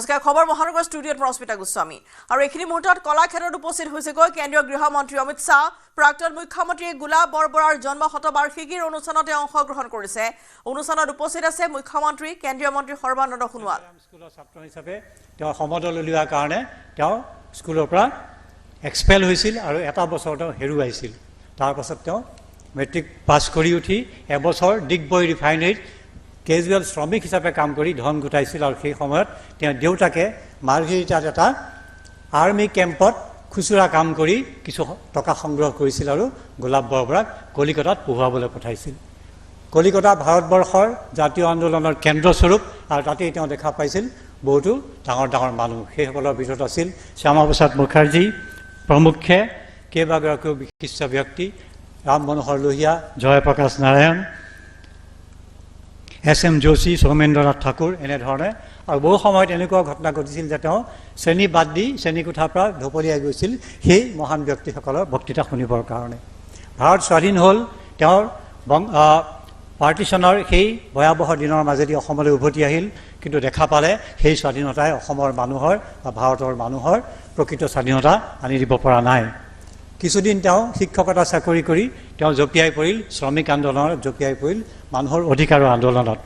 নমস্কাৰ খবৰ মহানগৰ ষ্টুডিঅ'ত ৰশ্মিতা গোস্বামী আৰু এইখিনি মুহূৰ্তত কলাক্ষেত্ৰত উপস্থিত হৈছে কেন্দ্ৰীয় গৃহমন্ত্ৰী অমিত শাহ প্ৰাক্তন মুখ্যমন্ত্ৰী গুলাব বৰবৰাৰ জন্ম শতবাৰ্ষিকীৰ অনুষ্ঠানতে অংশগ্ৰহণ কৰিছে অনুষ্ঠানত উপস্থিত আছে মুখ্যমন্ত্ৰী কেন্দ্ৰীয় মন্ত্ৰী সৰ্বানন্দ সোণোৱাল স্কুলৰ ছাত্ৰ হিচাপে তেওঁ সমদল উলিওৱাৰ কাৰণে তেওঁ স্কুলৰ পৰা এক্সপেল হৈছিল আৰু এটা বছৰ তেওঁ হেৰুৱাইছিল তাৰ পাছত তেওঁ মেট্ৰিক পাছ কৰি উঠি এবছৰ ডিগবৈ ৰিফাইনাৰীত কেজুৱেল শ্ৰমিক হিচাপে কাম কৰি ধন গোটাইছিল আৰু সেই সময়ত তেওঁ দেউতাকে মাৰ্ঘেৰিটাত এটা আৰ্মি কেম্পত খুচুৰা কাম কৰি কিছু টকা সংগ্ৰহ কৰিছিল আৰু গুলাব বৰবৰাক কলিকতাত পঢ়ুৱাবলৈ পঠাইছিল কলিকতা ভাৰতবৰ্ষৰ জাতীয় আন্দোলনৰ কেন্দ্ৰস্বৰূপ আৰু তাতেই তেওঁ দেখা পাইছিল বহুতো ডাঙৰ ডাঙৰ মানুহ সেইসকলৰ ভিতৰত আছিল শ্যামা প্ৰসাদ মুখাৰ্জী প্ৰমুখ্যে কেইবাগৰাকীও বিশিষ্ট ব্যক্তি ৰাম মনোহৰ লোহিয়া জয়প্ৰকাশ নাৰায়ণ SM যোশী সৌমেন্দ্ৰনাথ ঠাকুৰ এনেধৰণে আৰু বহু সময়ত এনেকুৱা ঘটনা ঘটিছিল যে তেওঁ শ্ৰেণী বাদ দি শ্ৰেণীকোঠাৰ পৰা ঢপলিয়াই গৈছিল সেই মহান ব্যক্তিসকলৰ বক্তৃতা শুনিবৰ কাৰণে ভাৰত স্বাধীন হ'ল তেওঁৰ পাৰ্টিশ্যনৰ সেই ভয়াৱহ দিনৰ মাজেদি অসমলৈ উভতি আহিল কিন্তু দেখা পালে সেই স্বাধীনতাই অসমৰ মানুহৰ বা ভাৰতৰ মানুহৰ প্ৰকৃত স্বাধীনতা আনি দিব পৰা নাই কিছুদিন তেওঁ শিক্ষকতা চাকৰি কৰি তেওঁ জপিয়াই পৰিল শ্ৰমিক আন্দোলনত জপিয়াই পৰিল মানুহৰ অধিকাৰৰ আন্দোলনত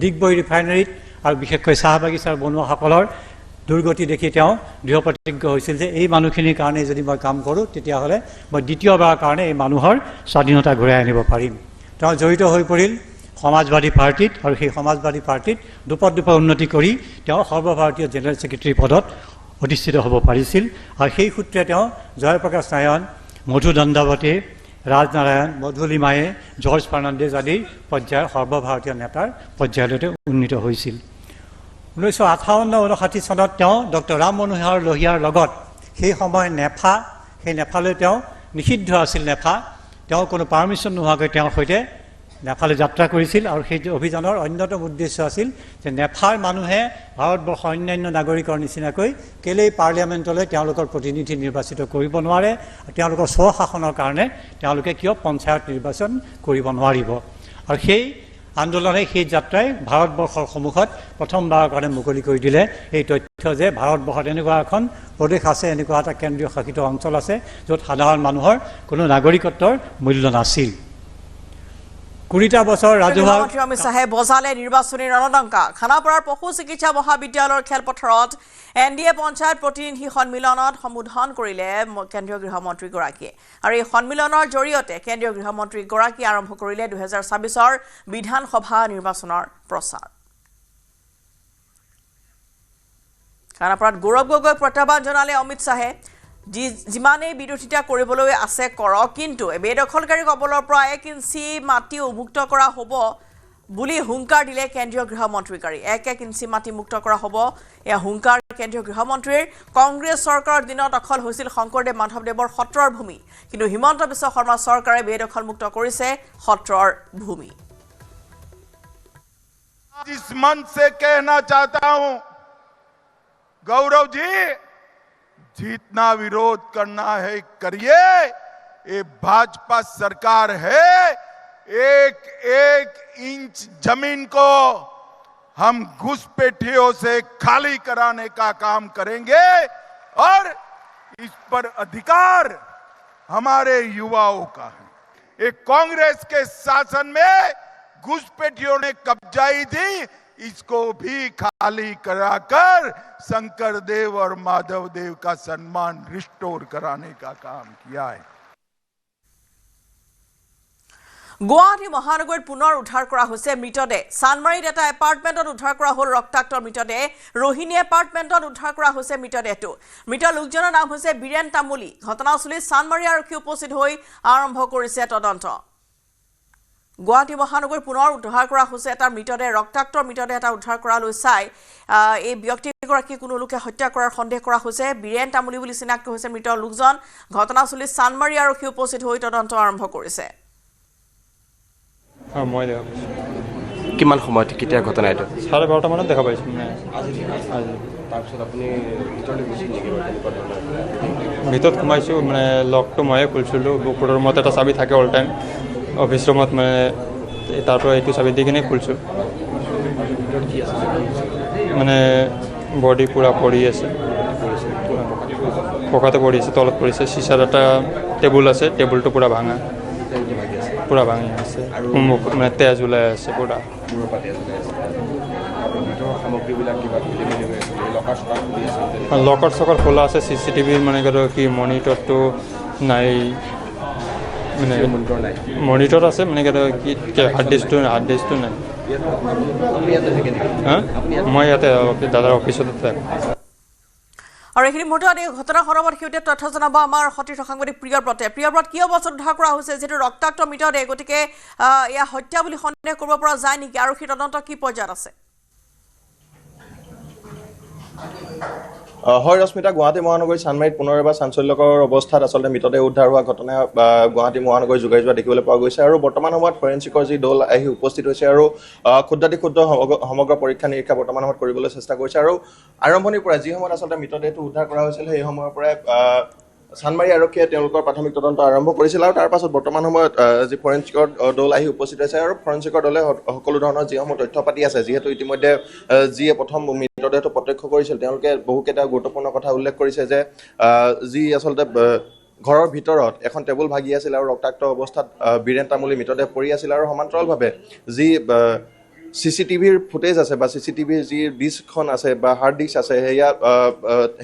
ডিগবৈ ৰিফাইনাৰীত আৰু বিশেষকৈ চাহ বাগিচাৰ বনুৱাসকলৰ দুৰ্গতি দেখি তেওঁ দৃঢ় প্ৰতিজ্ঞ হৈছিল যে এই মানুহখিনিৰ কাৰণে যদি মই কাম কৰোঁ তেতিয়াহ'লে মই দ্বিতীয়বাৰৰ কাৰণে এই মানুহৰ স্বাধীনতা ঘূৰাই আনিব পাৰিম তেওঁ জড়িত হৈ পৰিল সমাজবাদী পাৰ্টিত আৰু সেই সমাজবাদী পাৰ্টিত দুপদ উন্নতি কৰি তেওঁ সৰ্বভাৰতীয় জেনেৰেল ছেক্ৰেটাৰী পদত অধিষ্ঠিত হ'ব পাৰিছিল আৰু সেই সূত্ৰে তেওঁ জয়প্ৰকাশ নাৰায়ণ মধু দণ্ডাৱতী ৰাজনাৰায়ণ মধুলিমায়ে জৰ্জ ফাৰ্ণাণ্ডেজ আদিৰ পৰ্যায়ৰ সৰ্বভাৰতীয় নেতাৰ পৰ্যায়লৈকে উন্নীত হৈছিল 1958-59 চনত তেওঁ ডক্টৰ ৰাম মনোহৰ লোহিয়াৰ লগত সেই সময় সেই নেফালৈ তেওঁ নিষিদ্ধ আছিল তেওঁ কোনো পাৰ্মিশ্যন নোহোৱাকৈ তেওঁৰ সৈতে নেফালে যাত্ৰা কৰিছিল আৰু সেই অভিযানৰ অন্যতম উদ্দেশ্য আছিল যে নেফাৰ মানুহে ভাৰতবৰ্ষৰ অন্যান্য নাগৰিকৰ নিচিনাকৈ কেলেই পাৰ্লিয়ামেণ্টলৈ তেওঁলোকৰ প্ৰতিনিধি নিৰ্বাচিত কৰিব নোৱাৰে তেওঁলোকৰ স্বশাসনৰ কাৰণে তেওঁলোকে কিয় পঞ্চায়ত নিৰ্বাচন কৰিব নোৱাৰিব আৰু সেই আন্দোলনে সেই যাত্ৰাই ভাৰতবৰ্ষৰ সন্মুখত প্ৰথমবাৰৰ কাৰণে মুকলি কৰি দিলে এই তথ্য যে ভাৰতবৰ্ষত এনেকুৱা এখন প্ৰদেশ আছে এনেকুৱা এটা কেন্দ্ৰীয় শাসিত অঞ্চল আছে য'ত সাধাৰণ মানুহৰ কোনো নাগৰিকত্বৰ মূল্য নাছিল 20টা বছৰ ৰাজহুৱা মন্ত্ৰী অমিত শাহে বজালে নিৰ্বাচনী ৰণডংকা খানাপাৰাৰ পশু চিকিৎসা মহাবিদ্যালয়ৰ খেলপথাৰত NDA পঞ্চায়ত প্ৰতিনিধি সন্মিলনত সম্বোধন কৰিলে কেন্দ্ৰীয় গৃহমন্ত্ৰীগৰাকীয়ে আৰু এই সন্মিলনৰ জৰিয়তে কেন্দ্ৰীয় গৃহমন্ত্ৰীগৰাকী আৰম্ভ কৰিলে 2026ৰ বিধানসভা নিৰ্বাচনৰ প্ৰচাৰ খানাপাৰাত গৌৰৱ গগৈ প্ৰত্যাহ্বান জনালে অমিত শাহে যিমানে বিৰোধিতা কৰিবলৈ আছে কৰক কিন্তু বেদখলকাৰী কবলৰ পৰা 1 ইঞ্চি মাটি মুক্ত কৰা হ'ব বুলি হুংকাৰ দিলে কেন্দ্ৰীয় গৃহমন্ত্ৰীগৰাকী 1 ইঞ্চি মাটি মুক্ত কৰা হ'ব এয়া হুংকাৰ কেন্দ্ৰীয় গৃহমন্ত্ৰীৰ কংগ্ৰেছ চৰকাৰৰ দিনত দখল হৈছিল শংকৰদেৱ মাধৱদেৱৰ সত্ৰৰ ভূমি কিন্তু হিমন্ত বিশ্ব শৰ্মা চৰকাৰে বেদখল মুক্ত কৰিছে সত্ৰৰ ভূমি इस मन से कहना चाहता हूं गौरव जी जितना विरोध करना है करिए ये भाजपा सरकार है एक इंच जमीन को हम घुसपैठियों से खाली कराने का काम करेंगे और इस पर अधिकार हमारे युवाओं का है ये कांग्रेस के शासन में घुसपैठियों ने कब्जाई दी इसको भी खाली कराकर शंकर देव और माधव देव का सम्मान रिस्टोर कराने का काम किया है গুৱাহাটী মহানগৰীত পুনৰ উদ্ধাৰ কৰা হৈছে মৃতদেহ সানমাৰীত এটা এপাৰ্টমেণ্টত উদ্ধাৰ কৰা হ'ল ৰক্তাক্ত মৃতদেহ ৰোহিণী এপাৰ্টমেণ্টত উদ্ধাৰ কৰা হৈছে মৃতদেহটো মৃত লোকজনৰ নাম হৈছে বীৰেন তামুলী ঘটনাস্থলীত সানমাৰী আৰক্ষী উপস্থিত হৈ আৰম্ভ কৰিছে তদন্ত গুৱাহাটী মহানগৰ পুনৰ উদ্ধাৰ কৰা হৈছে এটা মৃতদেহ ৰক্তাক্ত মৃতদেহ এটা উদ্ধাৰ কৰালৈ চাই এই ব্যক্তিগৰাকী কোনো লোকে হত্যা কৰাৰ সন্দেহ কৰা হৈছে বীৰেন তামুলী বুলি চিনাক্ত হৈছে মৃত লোকজন ঘটনাস্থলীত সানমাৰী আৰক্ষী উপস্থিত হৈ তদন্ত আৰম্ভ কৰিছে মই দেখা পাইছোঁ কিমান সময়ত কেতিয়া ঘটনা এইটো 12:30 মানত দেখা পাইছোঁ আজি তাৰপিছত আপুনি ভিতৰলৈ গৈছিল নেকি ভিতৰত সোমাইছোঁ লকটো ময়ে খুলিছিলোঁ বুকুৰ ৰুমত এটা চাবি থাকে অল টাইম অফিচ ৰুমত তাৰ পৰা এইটো চাবি দি কিনে খুলিছোঁ বডি পূৰা পৰি আছে, পকাতে পৰি আছে, তলত পৰিছে। চিচাৰ এটা টেবুল আছে, টেবুলটো পূৰা ভাঙা, পূৰা ভাঙি আছে, মানে তেজ ওলাই আছে পূৰা। লকাৰ চকাৰ খোলা আছে, CCTV মানে কি মনিটৰটো নাই, মানে মনিটৰ আছে মানে কি হাৰ্ড ডিস্কটো নাই। মই ইয়াতে দাদাৰ অফিচতে থাকোঁ। আৰু এইখিনি মুহূৰ্তত এই ঘটনা সন্দৰ্ভত শেহতীয়া তথ্য জনাব আমাৰ সতীৰ্থ সাংবাদিক প্ৰিয়ব্ৰতে। প্ৰিয়ব্ৰত, কি অৱস্থাত উদ্ধাৰ কৰা হৈছে? যিহেতু ৰক্তাক্ত মৃতদেহ, গতিকে এয়া হত্যা বুলি সন্দেহ কৰিব পৰা যায় নেকি? আৰু সেই তদন্ত কি পৰ্যায়ত আছে? হয় ৰশ্মিতা, গুৱাহাটী মহানগৰী চানমাৰীত পুনৰ এবাৰ চাঞ্চল্যকৰ অৱস্থাত আচলতে মৃতদেহ উদ্ধাৰ হোৱা ঘটনা গুৱাহাটী মহানগৰী যোগাই যোৱা দেখিবলৈ পোৱা গৈছে। আৰু বৰ্তমান সময়ত ফৰেনচিকৰ যি দল আহি উপস্থিত হৈছে আৰু ক্ষুদ্ৰাতিক্ষুদ্ৰ সমগ্ৰ পৰীক্ষা নিৰীক্ষা বৰ্তমান সময়ত কৰিবলৈ চেষ্টা কৰিছে। আৰু আৰম্ভণিৰ পৰা যি সময়ত আচলতে মৃতদেহটো উদ্ধাৰ কৰা হৈছিল, সেই সময়ৰ পৰাই চানমাৰী আৰক্ষীয়ে তেওঁলোকৰ প্ৰাথমিক তদন্ত আৰম্ভ কৰিছিল। আৰু তাৰ পাছত বৰ্তমান সময়ত যি ফৰেনচিকৰ দল আহি উপস্থিত হৈছে আৰু ফৰেনচিকৰ দলে সকলো ধৰণৰ যিসমূহ তথ্য পাতি আছে, যিহেতু ইতিমধ্যে যিয়ে প্ৰথম মৃতদেহটো প্ৰত্যক্ষ কৰিছিল, তেওঁলোকে বহুকেইটা গুৰুত্বপূৰ্ণ কথা উল্লেখ কৰিছে যে যি আচলতে ঘৰৰ ভিতৰত এখন টেবুল ভাগি আছিল আৰু ৰক্তাক্ত অৱস্থাত বীৰেন তামুলী মৃতদেহ পৰি আছিল। আৰু সমান্তৰালভাৱে যি CCTVৰ ফুটেজ আছে বা CCTVৰ যি ডিস্কখন আছে বা হাৰ্ড ডিস্ক আছে, সেয়া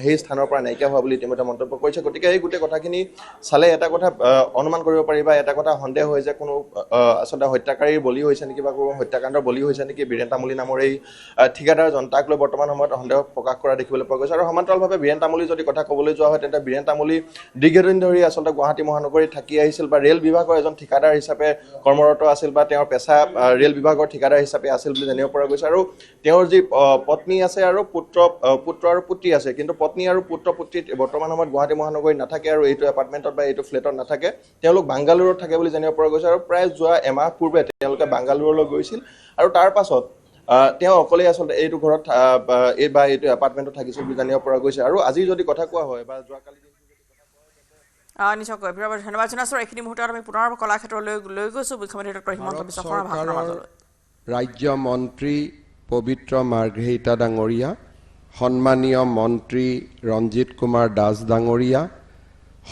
সেই স্থানৰ পৰা নাইকিয়া হোৱা বুলি ইতিমধ্যে মন্তব্য কৰিছে। গতিকে এই গোটেই কথাখিনি চালে এটা কথা অনুমান কৰিব পাৰি বা এটা কথা সন্দেহ হয় যে কোনো আচলতে হত্যাকাৰীৰ বলি হৈছে নেকি বা কোনো হত্যাকাণ্ডৰ বলি হৈছে নেকি বীৰেন তামুলী নামৰ এই ঠিকাদাৰজন, তাক লৈ বৰ্তমান সময়ত সন্দেহ প্ৰকাশ কৰা দেখিবলৈ পোৱা গৈছে। আৰু সমান্তৰালভাৱে বীৰেন তামুলী যদি কথা ক'বলৈ যোৱা হয়, তেন্তে বীৰেন তামুলী দীৰ্ঘদিন ধৰি আচলতে গুৱাহাটী মহানগৰীত থাকি আহিছিল বা ৰেল বিভাগৰ এজন ঠিকাদাৰ হিচাপে কৰ্মৰত আছিল বা তেওঁৰ পেচা ৰেল বিভাগৰ ঠিকাদাৰ হিচাপে আছিল বুলি জানিব পৰা গৈছে। আৰু তেওঁৰ যি পত্নী আছে আৰু পুত্ৰ আৰু পুত্ৰী আছে, কিন্তু পত্নী আৰু পুত্ৰী বৰ্তমান সময়ত গুৱাহাটী মহানগৰীত নাথাকে আৰু এইটো এপাৰ্টমেণ্টত বা এইটো ফ্লেটত নাথাকে, তেওঁলোক বাংগালুৰুত থাকে বুলি জানিব পৰা গৈছে। আৰু প্ৰায় যোৱা এমাহ পূৰ্বে তেওঁলোকে বাংগালুৰুলৈ গৈছিল আৰু তাৰ পাছত তেওঁ অকলেই আচলতে এইটো ঘৰত বা এইটো এপাৰ্টমেণ্টত থাকিছিল বুলি জানিব পৰা গৈছে। আৰু আজি যদি কথা কোৱা হয় বা যোৱাকালি নিশ্চয়কৈ ধন্যবাদ জনাইছোঁ। এইখিনি মুহূৰ্তত আমি পুনৰ কলাক্ষেত্ৰলৈ লৈ গৈছোঁ মুখ্যমন্ত্ৰী ডক্টৰ হিমন্ত বিশ্ব শৰ্মাৰ ভাষণৰ মাজলৈ। ৰাজ্য মন্ত্ৰী পবিত্ৰ মাৰ্ঘেৰিটা ডাঙৰীয়া, সন্মানীয় মন্ত্ৰী ৰঞ্জিত কুমাৰ দাস ডাঙৰীয়া,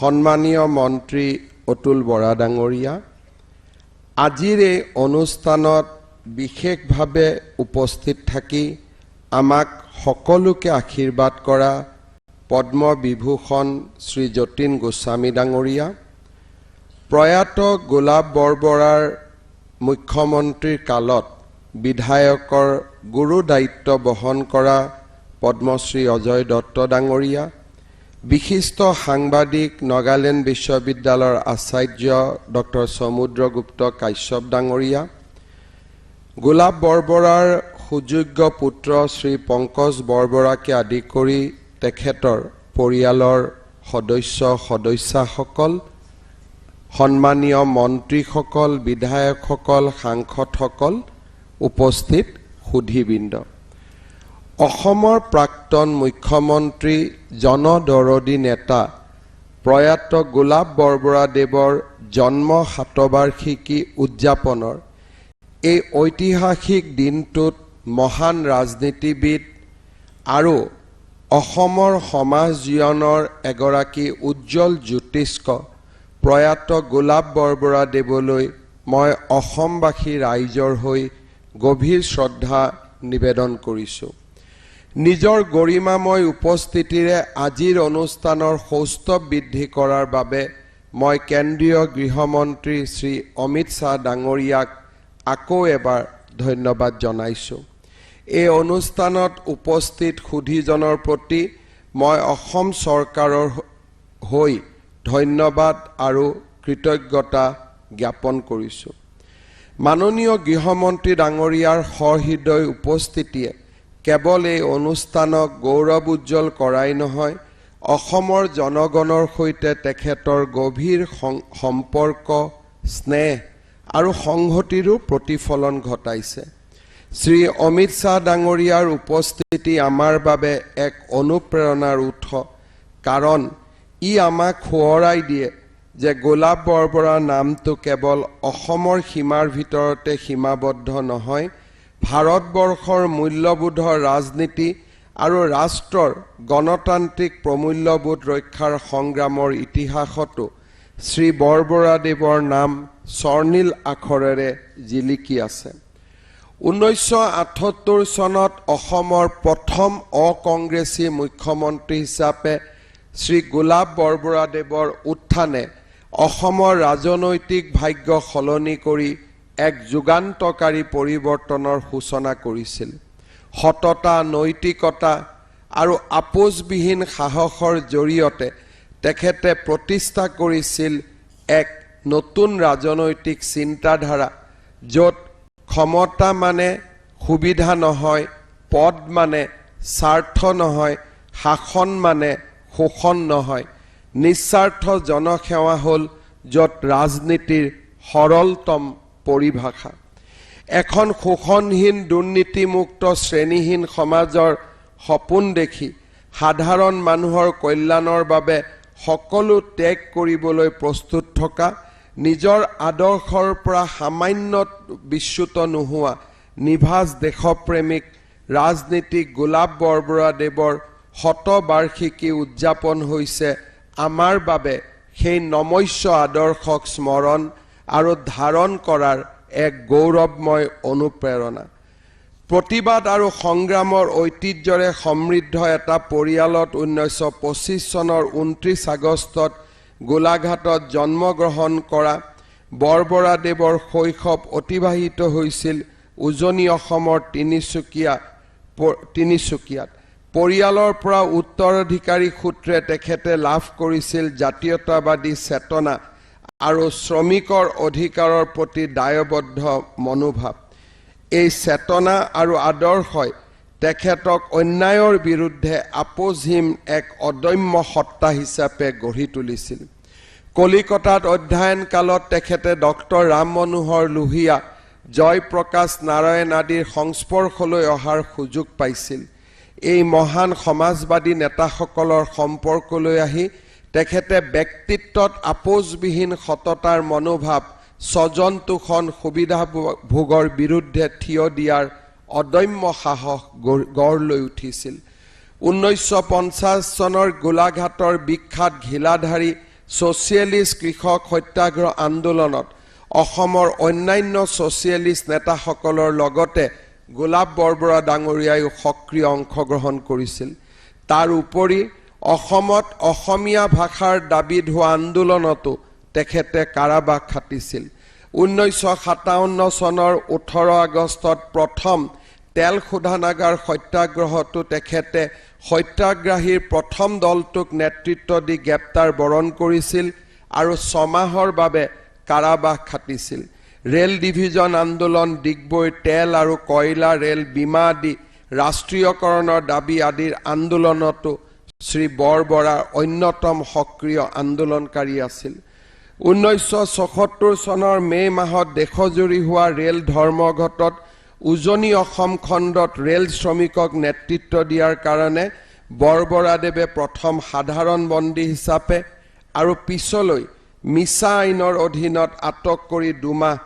সন্মানীয় মন্ত্ৰী অতুল বৰা ডাঙৰীয়া, আজিৰ এই অনুষ্ঠানত বিশেষভাৱে উপস্থিত থাকি আমাক সকলোকে আশীৰ্বাদ কৰা পদ্মবিভূষণ শ্ৰী যতীন গোস্বামী ডাঙৰীয়া, প্ৰয়াত গোলাপ বৰবৰাৰ মুখ্যমন্ত্ৰীৰ কালত বিধায়কৰ গুৰু দায়িত্ব বহন কৰা পদ্মশ্ৰী অজয় দত্ত ডাঙৰীয়া, বিশিষ্ট সাংবাদিক নগালেণ্ড বিশ্ববিদ্যালয়ৰ আচাৰ্য ডক্টৰ সমুদ্ৰগুপ্ত কাশ্যপ ডাঙৰীয়া, গোলাপ বৰবৰাৰ সুযোগ্য পুত্ৰ শ্ৰী পংকজ বৰবৰাকে আদি কৰি তেখেতৰ পৰিয়ালৰ সদস্যাসকল, সন্মানীয় মন্ত্ৰীসকল, বিধায়কসকল, সাংসদসকল, উপস্থিত সুধীবৃন্দ, অসমৰ প্ৰাক্তন মুখ্যমন্ত্ৰী জনদৰদী নেতা প্ৰয়াত গোলাপ বৰবৰাদেৱৰ জন্ম শতবাৰ্ষিকী উদযাপনৰ এই ঐতিহাসিক দিনটোত মহান ৰাজনীতিবিদ আৰু অসমৰ সমাজ জীৱনৰ এগৰাকী উজ্জ্বল জ্যোতিষ্ক প্ৰয়াত গোলাপ বৰবৰাদেৱলৈ মই অসমবাসী ৰাইজৰ হৈ গভীৰ শ্ৰদ্ধা নিবেদন কৰিছোঁ। নিজৰ গৰিমাময় উপস্থিতিৰে আজিৰ অনুষ্ঠানৰ সৌষ্ঠৱ বৃদ্ধি কৰাৰ বাবে মই কেন্দ্ৰীয় গৃহমন্ত্ৰী শ্ৰী অমিত শ্বাহ ডাঙৰীয়াক আকৌ এবাৰ ধন্যবাদ জনাইছোঁ। এই অনুষ্ঠানত উপস্থিত সুধীজনৰ প্ৰতি মই অসম চৰকাৰৰ হৈ ধন্যবাদ আৰু কৃতজ্ঞতা জ্ঞাপন কৰিছোঁ। মাননীয় গৃহমন্ত্ৰী ডাঙৰীয়াৰ সহৃদয় উপস্থিতিয়ে কেৱল এই অনুষ্ঠানক গৌৰৱ উজ্জ্বল কৰাই নহয়, অসমৰ জনগণৰ সৈতে তেখেতৰ গভীৰ সম্পৰ্ক, স্নেহ আৰু সংহতিৰো প্ৰতিফলন ঘটাইছে। শ্ৰী অমিত শ্বাহ ডাঙৰীয়াৰ উপস্থিতি আমাৰ বাবে এক অনুপ্ৰেৰণাৰ উৎস, কাৰণ ই আমাক সোঁৱৰাই দিয়ে যে গোলাপ বৰবৰাৰ নামটো কেৱল অসমৰ সীমাৰ ভিতৰতে সীমাবদ্ধ নহয়, ভাৰতবৰ্ষৰ মূল্যবোধৰ ৰাজনীতি আৰু ৰাষ্ট্ৰৰ গণতান্ত্ৰিক প্ৰমূল্যবোধ ৰক্ষাৰ সংগ্ৰামৰ ইতিহাসতো শ্ৰী বৰবৰাদেৱৰ নাম স্বৰ্ণীল আখৰেৰে জিলিকি আছে। 1978 চনত অসমৰ প্ৰথম অকংগ্ৰেছী মুখ্যমন্ত্ৰী হিচাপে শ্ৰী গোলাপ বৰবৰাদেৱৰ উত্থানে অসমৰ ৰাজনৈতিক ভাগ্য সলনি কৰি এক যুগান্তকাৰী পৰিৱৰ্তনৰ সূচনা কৰিছিল। সততা, নৈতিকতা আৰু আপোচবিহীন সাহসৰ জৰিয়তে তেখেতে প্ৰতিষ্ঠা কৰিছিল এক নতুন ৰাজনৈতিক চিন্তাধাৰা, য'ত ক্ষমতা মানে সুবিধা নহয়, পদ মানে স্বাৰ্থ নহয়, শাসন মানে শোষণ নহয়, নিস্বাৰ্থ জনসেৱা হ'ল য'ত ৰাজনীতিৰ সৰলতম পৰিভাষা। এখন শোষণহীন দুৰ্নীতিমুক্ত শ্ৰেণীহীন সমাজৰ সপোন দেখি সাধাৰণ মানুহৰ কল্যাণৰ বাবে সকলো ত্যাগ কৰিবলৈ প্ৰস্তুত থকা, নিজৰ আদৰ্শৰ পৰা সামান্য বিচ্যুত নোহোৱা নিভাজ দেশপ্ৰেমিক ৰাজনীতিক গোলাপ বৰবৰাদেৱৰ শতবাৰ্ষিকী উদযাপন হৈছে আমাৰ বাবে সেই নমস্য আদৰ্শক স্মৰণ আৰু ধাৰণ কৰাৰ এক গৌৰৱময় অনুপ্ৰেৰণা। প্ৰতিবাদ আৰু সংগ্ৰামৰ ঐতিহ্যৰে সমৃদ্ধ এটা পৰিয়ালত 1925 চনৰ 29 আগষ্টত গোলাঘাটত জন্মগ্ৰহণ কৰা বৰবৰাদেৱৰ শৈশৱ অতিবাহিত হৈছিল উজনি অসমৰ তিনিচুকীয়াত। পৰিয়ালৰ পৰা উত্তৰাধিকাৰী সূত্ৰে তেখেতে লাভ কৰিছিল জাতীয়তাবাদী চেতনা আৰু শ্ৰমিকৰ অধিকাৰৰ প্ৰতি দায়বদ্ধ মনোভাৱ। এই চেতনা আৰু আদৰ্শই তেখেতক অন্যায়ৰ বিৰুদ্ধে আপোচহীন এক অদম্য সত্তা হিচাপে গঢ়ি তুলিছিল। কলিকতাত অধ্যয়ন কালত তেখেতে ডক্টৰ ৰাম মনোহৰ লোহিয়া, জয়প্ৰকাশ নাৰায়ণ আদিৰ সংস্পৰ্শলৈ অহাৰ সুযোগ পাইছিল। এই মহান সমাজবাদী নেতাসকলৰ সম্পৰ্কলৈ আহি তেখেতে ব্যক্তিত্বত আপোচবিহীন সততাৰ মনোভাৱ, স্বজন তোষণ সুবিধাভোগৰ বিৰুদ্ধে থিয় দিয়াৰ অদম্য সাহস গঢ় লৈ উঠিছিল। 1950 চনৰ গোলাঘাটৰ বিখ্যাত ঘিলাধাৰী ছ'চিয়েলিষ্ট কৃষক সত্যাগ্ৰহ আন্দোলনত অসমৰ অন্যান্য ছ'চিয়েলিষ্ট নেতাসকলৰ লগতে গোলাপ বৰবৰা ডাঙৰীয়ায়ো সক্ৰিয় অংশগ্ৰহণ কৰিছিল। তাৰ উপৰি অসমত অসমীয়া ভাষাৰ দাবীত হোৱা আন্দোলনতো তেখেতে কাৰাবাস খাটিছিল। 1957 চনৰ 18 আগষ্টত প্ৰথম তেল শোধনাগাৰ সত্যাগ্ৰহতো তেখেতে সত্যাগ্ৰাহীৰ প্ৰথম দলটোক নেতৃত্ব দি গ্ৰেপ্তাৰ বৰণ কৰিছিল আৰু 6 মাহৰ বাবে কাৰাবাস খাটিছিল। ৰেল ডিভিজন আন্দোলন, ডিগবৈ তেল আৰু কয়লা ৰেল বীমা আদি ৰাষ্ট্ৰীয়কৰণৰ দাবী আদিৰ আন্দোলনতো শ্ৰী বৰবৰাৰ অন্যতম সক্ৰিয় আন্দোলনকাৰী আছিল। 1974 চনৰ মে' মাহত দেশজুৰি হোৱা ৰেল ধৰ্মঘটত উজনি অসম খণ্ডত ৰেল শ্ৰমিকক নেতৃত্ব দিয়াৰ কাৰণে বৰবৰাদেৱে প্ৰথম সাধাৰণ বন্দী হিচাপে আৰু পিছলৈ মিছা আইনৰ অধীনত আটক কৰি 2 মাহ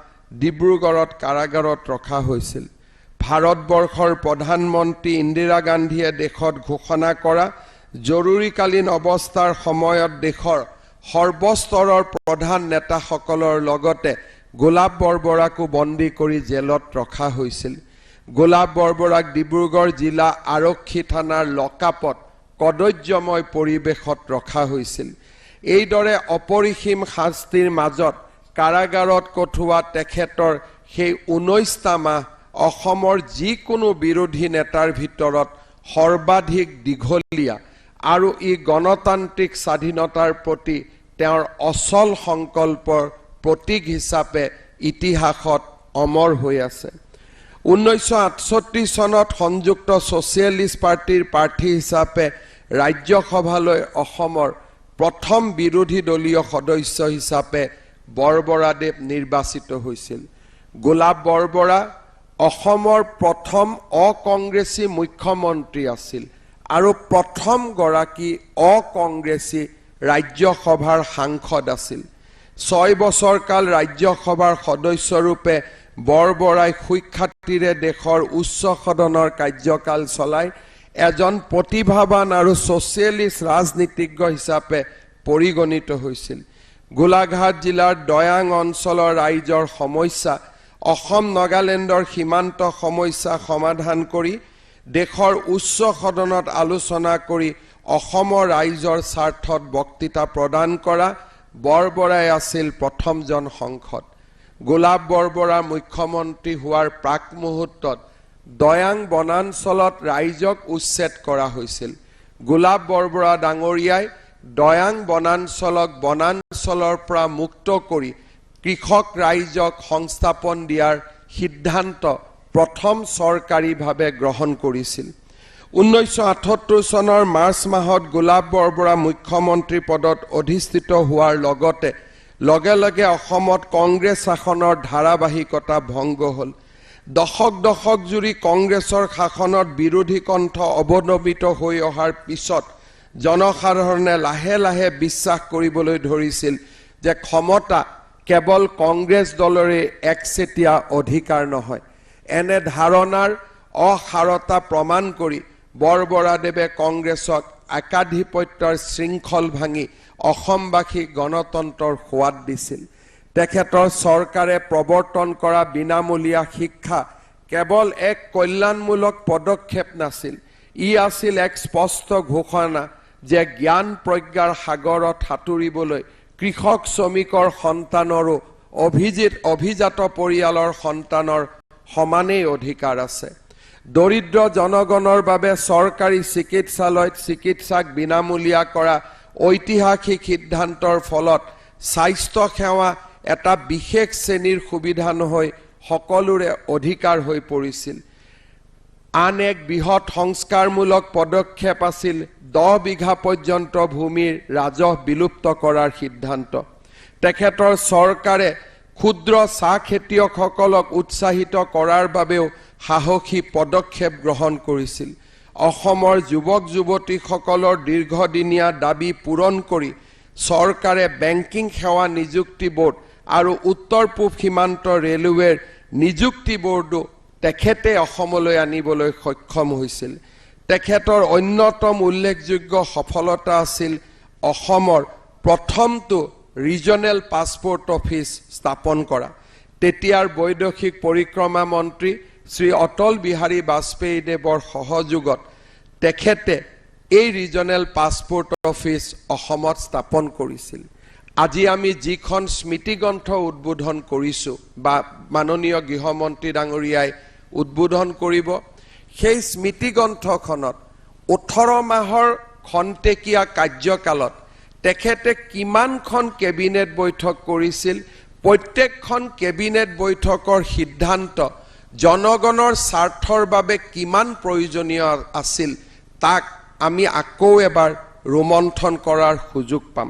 ডিব্ৰুগড়ত কাৰাগাৰত ৰখা হৈছিল। ভাৰতবৰ্ষৰ প্ৰধানমন্ত্ৰী ইন্দিৰা গান্ধীয়ে দেশত ঘোষণা কৰা জৰুৰীকালীন অৱস্থাৰ সময়ত দেশৰ সৰ্বস্তৰৰ প্ৰধান নেতাসকলৰ লগতে গোলাপ বৰবৰাকো বন্দী কৰি জেলত ৰখা হৈছিল। গোলাপ বৰবৰাক ডিব্ৰুগড় জিলা আৰক্ষী থানাৰ লকআপত কদৰ্যময় পৰিৱেশত ৰখা হৈছিল। এইদৰে অপৰিসীম শাস্তিৰ মাজত কাৰাগাৰত কটোৱা তেখেতৰ সেই 19টা মাহ অসমৰ যিকোনো বিৰোধী নেতাৰ ভিতৰত সৰ্বাধিক দীঘলীয়া আৰু ই গণতান্ত্ৰিক স্বাধীনতাৰ প্ৰতি তেওঁৰ অচল সংকল্পৰ প্ৰতীক হিচাপে ইতিহাসত অমৰ হৈ আছে। 1968 চনত সংযুক্ত ছ'চিয়েলিষ্ট পাৰ্টিৰ প্ৰাৰ্থী হিচাপে ৰাজ্যসভালৈ অসমৰ প্ৰথম বিৰোধী দলীয় সদস্য হিচাপে বৰবৰাদেৱ নিৰ্বাচিত হৈছিল। গোলাপ বৰবৰা অসমৰ প্ৰথম অকংগ্ৰেছী মুখ্যমন্ত্ৰী আছিল আৰু প্ৰথমগৰাকী অকংগ্ৰেছী ৰাজ্যসভাৰ সাংসদ আছিল। 6 বছৰ কাল ৰাজ্যসভাৰ সদস্যৰূপে বৰবৰাই সুখ্যাতিৰে দেশৰ উচ্চ সদনৰ কাৰ্যকাল চলাই এজন প্ৰতিভাৱান আৰু ছ'চিয়েলিষ্ট ৰাজনীতিজ্ঞ হিচাপে পৰিগণিত হৈছিল। গোলাঘাট জিলাৰ দয়াং অঞ্চলৰ ৰাইজৰ সমস্যা, অসম নাগালেণ্ডৰ সীমান্ত সমস্যা সমাধান কৰি দেশৰ উচ্চ সদনত আলোচনা কৰি অসমৰ ৰাইজৰ স্বাৰ্থত বক্তৃতা প্ৰদান কৰা বৰবৰাই আছিল প্ৰথমজন সাংসদ। গোলাপ বৰবৰা মুখ্যমন্ত্ৰী হোৱাৰ প্ৰাক মুহূৰ্তত দয়াং বনাঞ্চলত ৰাইজক উচ্ছেদ কৰা হৈছিল। গোলাপ বৰবৰা ডাঙৰীয়াই দয়াং বনাঞ্চলক বনাঞ্চলৰ পৰা মুক্ত কৰি কৃষক ৰাইজক সংস্থাপন দিয়াৰ সিদ্ধান্ত প্ৰথম চৰকাৰীভাৱে গ্ৰহণ কৰিছিল। 1978 চনৰ মাৰ্চ মাহত গোলাপ বৰবৰা মুখ্যমন্ত্ৰী পদত অধিষ্ঠিত হোৱাৰ লগতে লগে লগে অসমত কংগ্ৰেছ শাসনৰ ধাৰাবাহিকতা ভংগ হ'ল। দশক দশক জুৰি কংগ্ৰেছৰ শাসনত বিৰোধী কণ্ঠ অৱনমিত হৈ অহাৰ পিছত জনসাধাৰণে লাহে লাহে বিশ্বাস কৰিবলৈ ধৰিছিল যে ক্ষমতা কেৱল কংগ্ৰেছ দলৰে একচেটিয়া অধিকাৰ নহয়। এনে ধাৰণাৰ অসাৰতা প্ৰমাণ কৰি বৰবৰাদেৱে কংগ্ৰেছক একাধিপত্যৰ শৃংখল ভাঙি অসমবাসীক গণতন্ত্ৰৰ সোৱাদ দিছিল। তেখেতৰ চৰকাৰে প্ৰৱৰ্তন কৰা বিনামূলীয়া শিক্ষা কেৱল এক কল্যাণমূলক পদক্ষেপ নাছিল, ই আছিল এক স্পষ্ট ঘোষণা যে জ্ঞান প্ৰজ্ঞাৰ সাগৰত সাঁতুৰিবলৈ কৃষক শ্ৰমিকৰ সন্তানৰো অভিজাত পৰিয়ালৰ সন্তানৰ সমানেই অধিকাৰ আছে। দৰিদ্ৰ জনগণৰ বাবে চৰকাৰী চিকিৎসালয়ত চিকিৎসাক বিনামূলীয়া কৰা ঐতিহাসিক সিদ্ধান্তৰ ফলত স্বাস্থ্য সেৱা এটা বিশেষ শ্ৰেণীৰ সুবিধা নহয় সকলোৰে অধিকাৰ হৈ পৰিছিল। আন এক বৃহৎ সংস্কাৰমূলক পদক্ষেপ আছিল 10 বিঘা পৰ্যন্ত ভূমিৰ ৰাজহ বিলুপ্ত কৰাৰ সিদ্ধান্ত। তেখেতৰ চৰকাৰে ক্ষুদ্ৰ চাহ খেতিয়কসকলক উৎসাহিত কৰাৰ বাবেও সাহসী পদক্ষেপ গ্ৰহণ কৰিছিল। অসমৰ যুৱক যুৱতীসকলৰ দীৰ্ঘদিনীয়া দাবী পূৰণ কৰি চৰকাৰে বেংকিং সেৱা নিযুক্তি বোৰ্ড আৰু উত্তৰ পূব সীমান্ত ৰেলৱেৰ নিযুক্তি বোৰ্ডো তেখেতে অসমলৈ আনিবলৈ সক্ষম হৈছিল। তেখেতৰ অন্যতম উল্লেখযোগ্য সফলতা আছিল অসমৰ প্ৰথমটো ৰিজনেল পাছপোৰ্ট অফিচ স্থাপন কৰা। তেতিয়াৰ বৈদেশিক পৰিক্ৰমা মন্ত্ৰী শ্ৰী অটল বিহাৰী বাজপেয়ীদেৱৰ সহযোগত তেখেতে এই ৰিজনেল পাছপোৰ্ট অফিচ অসমত স্থাপন কৰিছিল। আজি আমি যিখন স্মৃতিগ্ৰন্থ উদ্বোধন কৰিছোঁ বা মাননীয় গৃহমন্ত্ৰী ডাঙৰীয়াই উদ্বোধন কৰিব, সেই স্মৃতিগ্ৰন্থখনত 18 মাহৰ খন্তেকীয়া কাৰ্যকালত তেখেতে কিমানখন কেবিনেট বৈঠক কৰিছিল, প্ৰত্যেকখন কেবিনেট বৈঠকৰ সিদ্ধান্ত জনগণৰ স্বাৰ্থৰ বাবে কিমান প্ৰয়োজনীয় আছিল তাক আমি আকৌ এবাৰ ৰোমন্থন কৰাৰ সুযোগ পাম।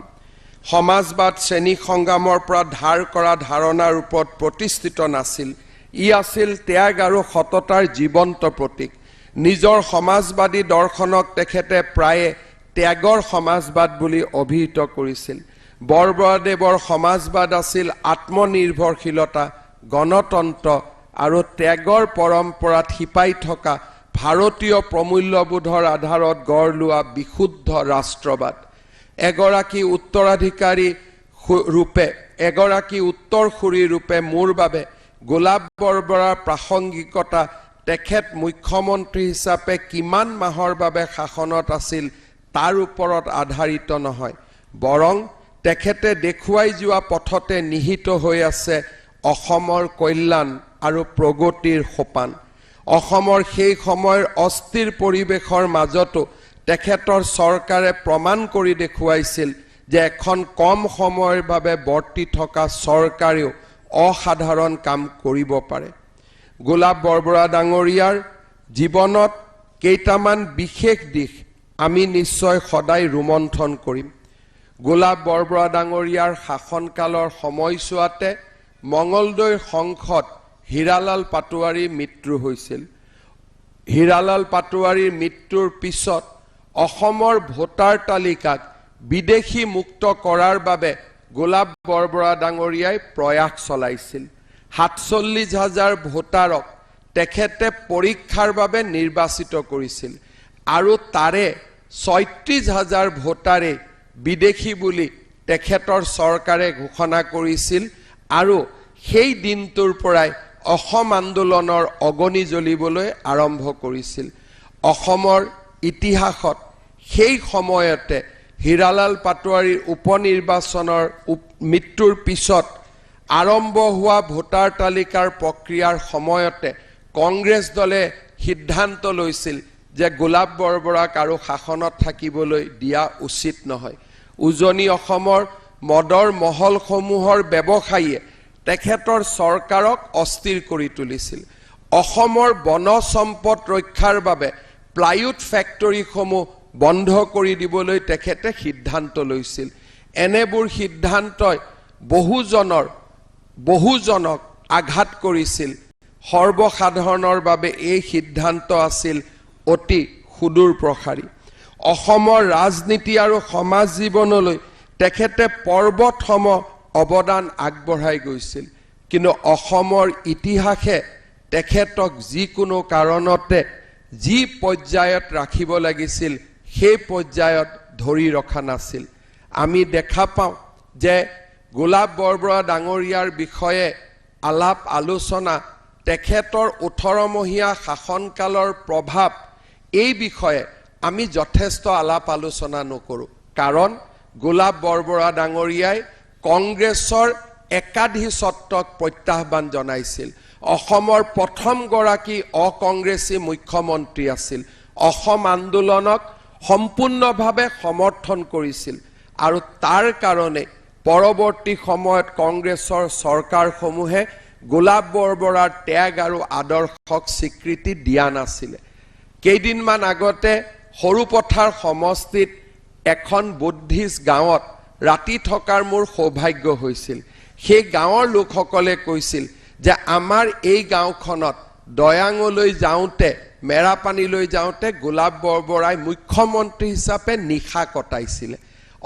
সমাজবাদ শ্ৰেণী সংগ্ৰামৰ পৰা ধাৰ কৰা ধাৰণাৰ ওপৰত প্ৰতিষ্ঠিত নাছিল, ই আছিল ত্যাগ আৰু সততাৰ জীৱন্ত প্ৰতীক। নিজৰ সমাজবাদী দৰ্শনক তেখেতে প্ৰায়ে ত্যাগৰ সমাজবাদ বুলি অভিহিত কৰিছিল। বৰবৰাদেৱৰ সমাজবাদ আছিল আত্মনিৰ্ভৰশীলতা, গণতন্ত্ৰ আৰু ত্যাগৰ পৰম্পৰাত শিপাই থকা ভাৰতীয় প্ৰমূল্যবোধৰ আধাৰত গঢ় লোৱা বিশুদ্ধ ৰাষ্ট্ৰবাদ। এগৰাকী উত্তৰসূৰী ৰূপে মোৰ বাবে গোলাপ বৰবৰাৰ প্ৰাসংগিকতা তেখেত মুখ্যমন্ত্ৰী হিচাপে কিমান মাহৰ বাবে শাসনত আছিল তাৰ ওপৰত আধাৰিত নহয়, বৰং তেখেতে দেখুৱাই যোৱা পথতে নিহিত হৈ আছে অসমৰ কল্যাণ আৰু প্ৰগতিৰ সোপান। অসমৰ সেই সময়ৰ অস্থিৰ পৰিৱেশৰ মাজতো তেখেতৰ চৰকাৰে প্ৰমাণ কৰি দেখুৱাইছিল যে এখন কম সময়ৰ বাবে বৰ্তি থকা চৰকাৰেও অসাধাৰণ কাম কৰিব পাৰে। গোলাপ বৰবৰা ডাঙৰীয়াৰ জীৱনত কেইটামান বিশেষ দিশ আমি নিশ্চয় সদায় ৰোমন্থন কৰিম। গোলাপ বৰবৰা ডাঙৰীয়াৰ শাসনকালৰ সময়ছোৱাতে মঙলদৈৰ সংসদ হীৰালাল পাটোৱাৰীৰ মৃত্যু হৈছিল। হীৰালাল পাটোৱাৰীৰ মৃত্যুৰ পিছত অসমৰ ভোটাৰ তালিকাক বিদেশী মুক্ত কৰাৰ বাবে গোলাপ বৰবৰা ডাঙৰীয়াই প্ৰয়াস চলাইছিল। 47,000 ভোটাৰক তেখেতে পৰীক্ষাৰ বাবে নিৰ্বাচিত কৰিছিল। আৰু তাৰে ৩৬,০০০ ভোটাৰে বিদেশী বুলি তেখেতৰ চৰকাৰে ঘোষণা কৰিছিল আৰু সেই দিনটোৰ পৰাই অসম আন্দোলনৰ অগনি জ্বলিবলৈ আৰম্ভ কৰিছিল। অসমৰ ইতিহাসত সেই সময়তে হীৰালাল পাটোৱাৰীৰ উপনিৰ্বাচনৰ মৃত্যুৰ পিছত আৰম্ভ হোৱা ভোটাৰ তালিকাৰ প্ৰক্ৰিয়াৰ সময়তে কংগ্ৰেছ দলে সিদ্ধান্ত লৈছিল যে গোলাপ বৰবৰাক আৰু শাসনত থাকিবলৈ দিয়া উচিত নহয়। উজনি অসমৰ মদৰ মহলসমূহৰ ব্যৱসায়ীয়ে তেখেতৰ চৰকাৰক অস্থিৰ কৰি তুলিছিল। অসমৰ বন সম্পদ ৰক্ষাৰ বাবে প্লাইউড ফেক্টৰীসমূহ বন্ধ কৰি দিবলৈ তেখেতে সিদ্ধান্ত লৈছিল। এনেবোৰ সিদ্ধান্তই বহুজনক আঘাত কৰিছিল। সৰ্বসাধাৰণৰ বাবে এই সিদ্ধান্ত আছিল অতি সুদূৰ প্ৰসাৰী। অসমৰ ৰাজনীতি আৰু সমাজ জীৱনলৈ তেখেতে পৰ্বতসম অৱদান আগবঢ়াই গৈছিল। কিন্তু অসমৰ ইতিহাসে তেখেতক যিকোনো কাৰণতে যি পৰ্যায়ত ৰাখিব লাগিছিল সেই পৰ্যায়ত ধৰি ৰখা নাছিল। আমি দেখা পাওঁ যে গোলাপ বৰবৰা ডাঙৰীয়াৰ বিষয়ে আলাপ আলোচনা, তেখেতৰ 18মহীয়া শাসনকালৰ প্ৰভাৱ, এই বিষয়ে আমি যথেষ্ট আলাপ আলোচনা নকৰোঁ। কাৰণ গোলাপ বৰবৰা ডাঙৰীয়াই কংগ্ৰেছৰ একাধিপত্যক প্ৰত্যাহ্বান জনাইছিল। অসমৰ প্ৰথমগৰাকী অকংগ্ৰেছী মুখ্যমন্ত্ৰী আছিল। অসম আন্দোলনক সম্পূৰ্ণভাৱে সমৰ্থন কৰিছিল আৰু তাৰ কাৰণে পৰৱৰ্তী সময়ত কংগ্ৰেছৰ চৰকাৰসমূহে গোলাপ বৰবৰাৰ ত্যাগ আৰু আদৰ্শক স্বীকৃতি দিয়া নাছিলে। কেইদিনমান আগতে সৰুপথাৰ সমষ্টিত এখন বুদ্ধিষ্ট গাঁৱত ৰাতি থকাৰ মোৰ সৌভাগ্য হৈছিল। সেই গাঁৱৰ লোকসকলে কৈছিল যে আমাৰ এই গাঁওখনত দয়াঙলৈ যাওঁতে, মেৰাপানীলৈ যাওঁতে গোলাপ বৰবৰাই মুখ্যমন্ত্ৰী হিচাপে নিশা কটাইছিলে।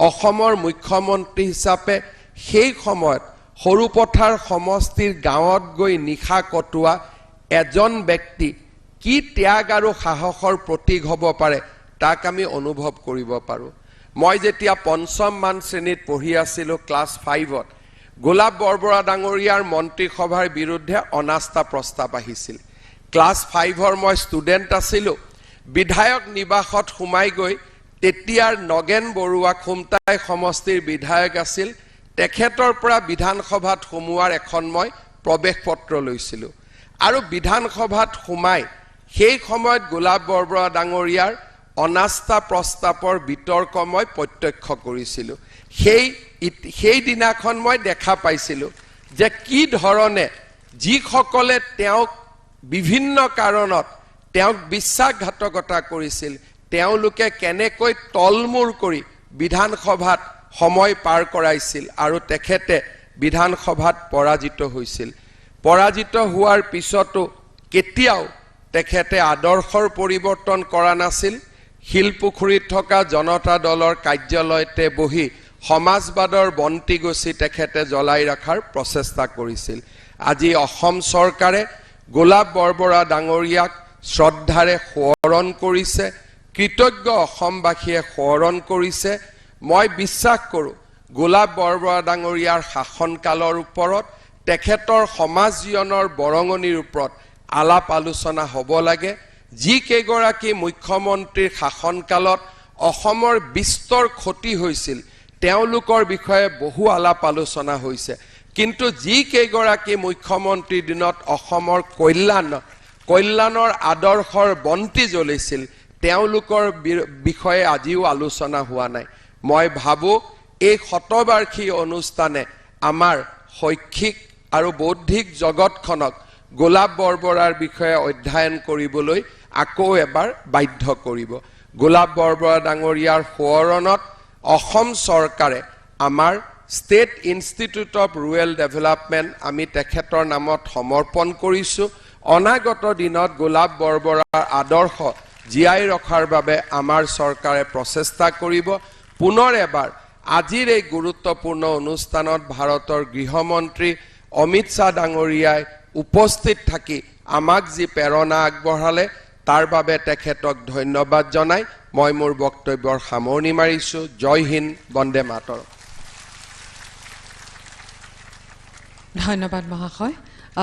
অসমৰ মুখ্যমন্ত্ৰী হিচাপে সেই সময়ত সৰুপথাৰ সমষ্টিৰ গাঁৱত গৈ নিশা কটোৱা এজন ব্যক্তি কি ত্যাগ আৰু সাহসৰ প্ৰতীক হ'ব পাৰে তাক আমি অনুভৱ কৰিব পাৰোঁ। মই যেতিয়া ৫ম মান শ্ৰেণীত পঢ়ি আছিলোঁ, ক্লাছ 5ত, গোলাপ বৰবৰা ডাঙৰীয়াৰ মন্ত্ৰীসভাৰ বিৰুদ্ধে অনাস্থা প্ৰস্তাৱ আহিছিল। ক্লাছ 5ৰ মই ষ্টুডেণ্ট আছিলোঁ। বিধায়ক নিবাসত সোমাই গৈ তেতিয়াৰ নগেন বৰুৱা খুমটাই সমষ্টিৰ বিধায়ক আছিল, তেখেতৰ পৰা বিধানসভাত সোমোৱাৰ এখন মই প্ৰৱেশ পত্ৰ লৈছিলোঁ। আৰু বিধানসভাত সোমাই সেই সময়ত গোলাপ বৰবৰা ডাঙৰীয়াৰ অনাস্থা প্ৰস্তাৱৰ বিতৰ্ক মই প্ৰত্যক্ষ কৰিছিলোঁ। সেই দিনাখন মই দেখা পাইছিলোঁ যে কি ধৰণে যিসকলে তেওঁক বিভিন্ন কাৰণত তেওঁক বিশ্বাসঘাতকতা কৰিছিল, তেওঁলোকে কেনেকৈ তলমূৰ কৰি বিধানসভাত সময় পাৰ কৰাইছিল আৰু তেখেতে বিধানসভাত পৰাজিত হৈছিল। পৰাজিত হোৱাৰ পিছতো কেতিয়াও তেখেতে আদৰ্শৰ পৰিৱৰ্তন কৰা নাছিল। শিলপুখুৰীত থকা জনতা দলৰ কাৰ্যালয়তে বহি সমাজবাদৰ বন্তি গছি তেখেতে জ্বলাই ৰখাৰ প্ৰচেষ্টা কৰিছিল। আজি অসম চৰকাৰে গোলাপ বৰবৰা ডাঙৰীয়াক শ্ৰদ্ধাৰে সোঁৱৰণ কৰিছে, কৃতজ্ঞ অসমবাসীয়ে সোঁৱৰণ কৰিছে। মই বিশ্বাস কৰোঁ গোলাপ বৰবৰা ডাঙৰীয়াৰ শাসনকালৰ ওপৰত, তেখেতৰ সমাজ জীৱনৰ বৰঙণিৰ ওপৰত আলাপ আলোচনা হ'ব লাগে। যিকেইগৰাকী মুখ্যমন্ত্ৰীৰ শাসনকালত অসমৰ বিস্তৰ ক্ষতি হৈছিল তেওঁলোকৰ বিষয়ে বহু আলাপ আলোচনা হৈছে, কিন্তু যিকেইগৰাকী মুখ্যমন্ত্ৰীৰ দিনত অসমৰ কল্যাণৰ আদৰ্শৰ বন্তি জ্বলিছিল তেওঁলোকৰ বিষয়ে আজিও আলোচনা হোৱা নাই। মই ভাবোঁ এই শতবাৰ্ষিকী অনুষ্ঠানে আমাৰ শৈক্ষিক আৰু বৌদ্ধিক জগতখনক গোলাপ বৰবৰাৰ বিষয়ে অধ্যয়ন কৰিবলৈ আকৌ এবাৰ বাধ্য কৰিব। গোলাপ বৰবৰা ডাঙৰীয়াৰ সোঁৱৰণত অসম চৰকাৰে আমাৰ state institute of rural development আমি তেখেতৰ নামত সমৰ্পণ কৰিছোঁ। অনাগত দিনত গোলাপ বৰবৰাৰ আদৰ্শ জীয়াই ৰখাৰ বাবে আমাৰ চৰকাৰে প্ৰচেষ্টা কৰিব। পুনৰ এবাৰ আজিৰ এই গুৰুত্বপূৰ্ণ অনুষ্ঠানত ভাৰতৰ গৃহমন্ত্ৰী অমিত শ্বাহ ডাঙৰীয়াই উপস্থিত থাকি আমাক যি প্ৰেৰণা আগবঢ়ালে তাৰ বাবে তেখেতক ধন্যবাদ জনাই মই মোৰ বক্তব্যৰ সামৰণি মাৰিছো। জয় হিন্দ, বন্দে মাতৰম। धन्यवाद महाशय।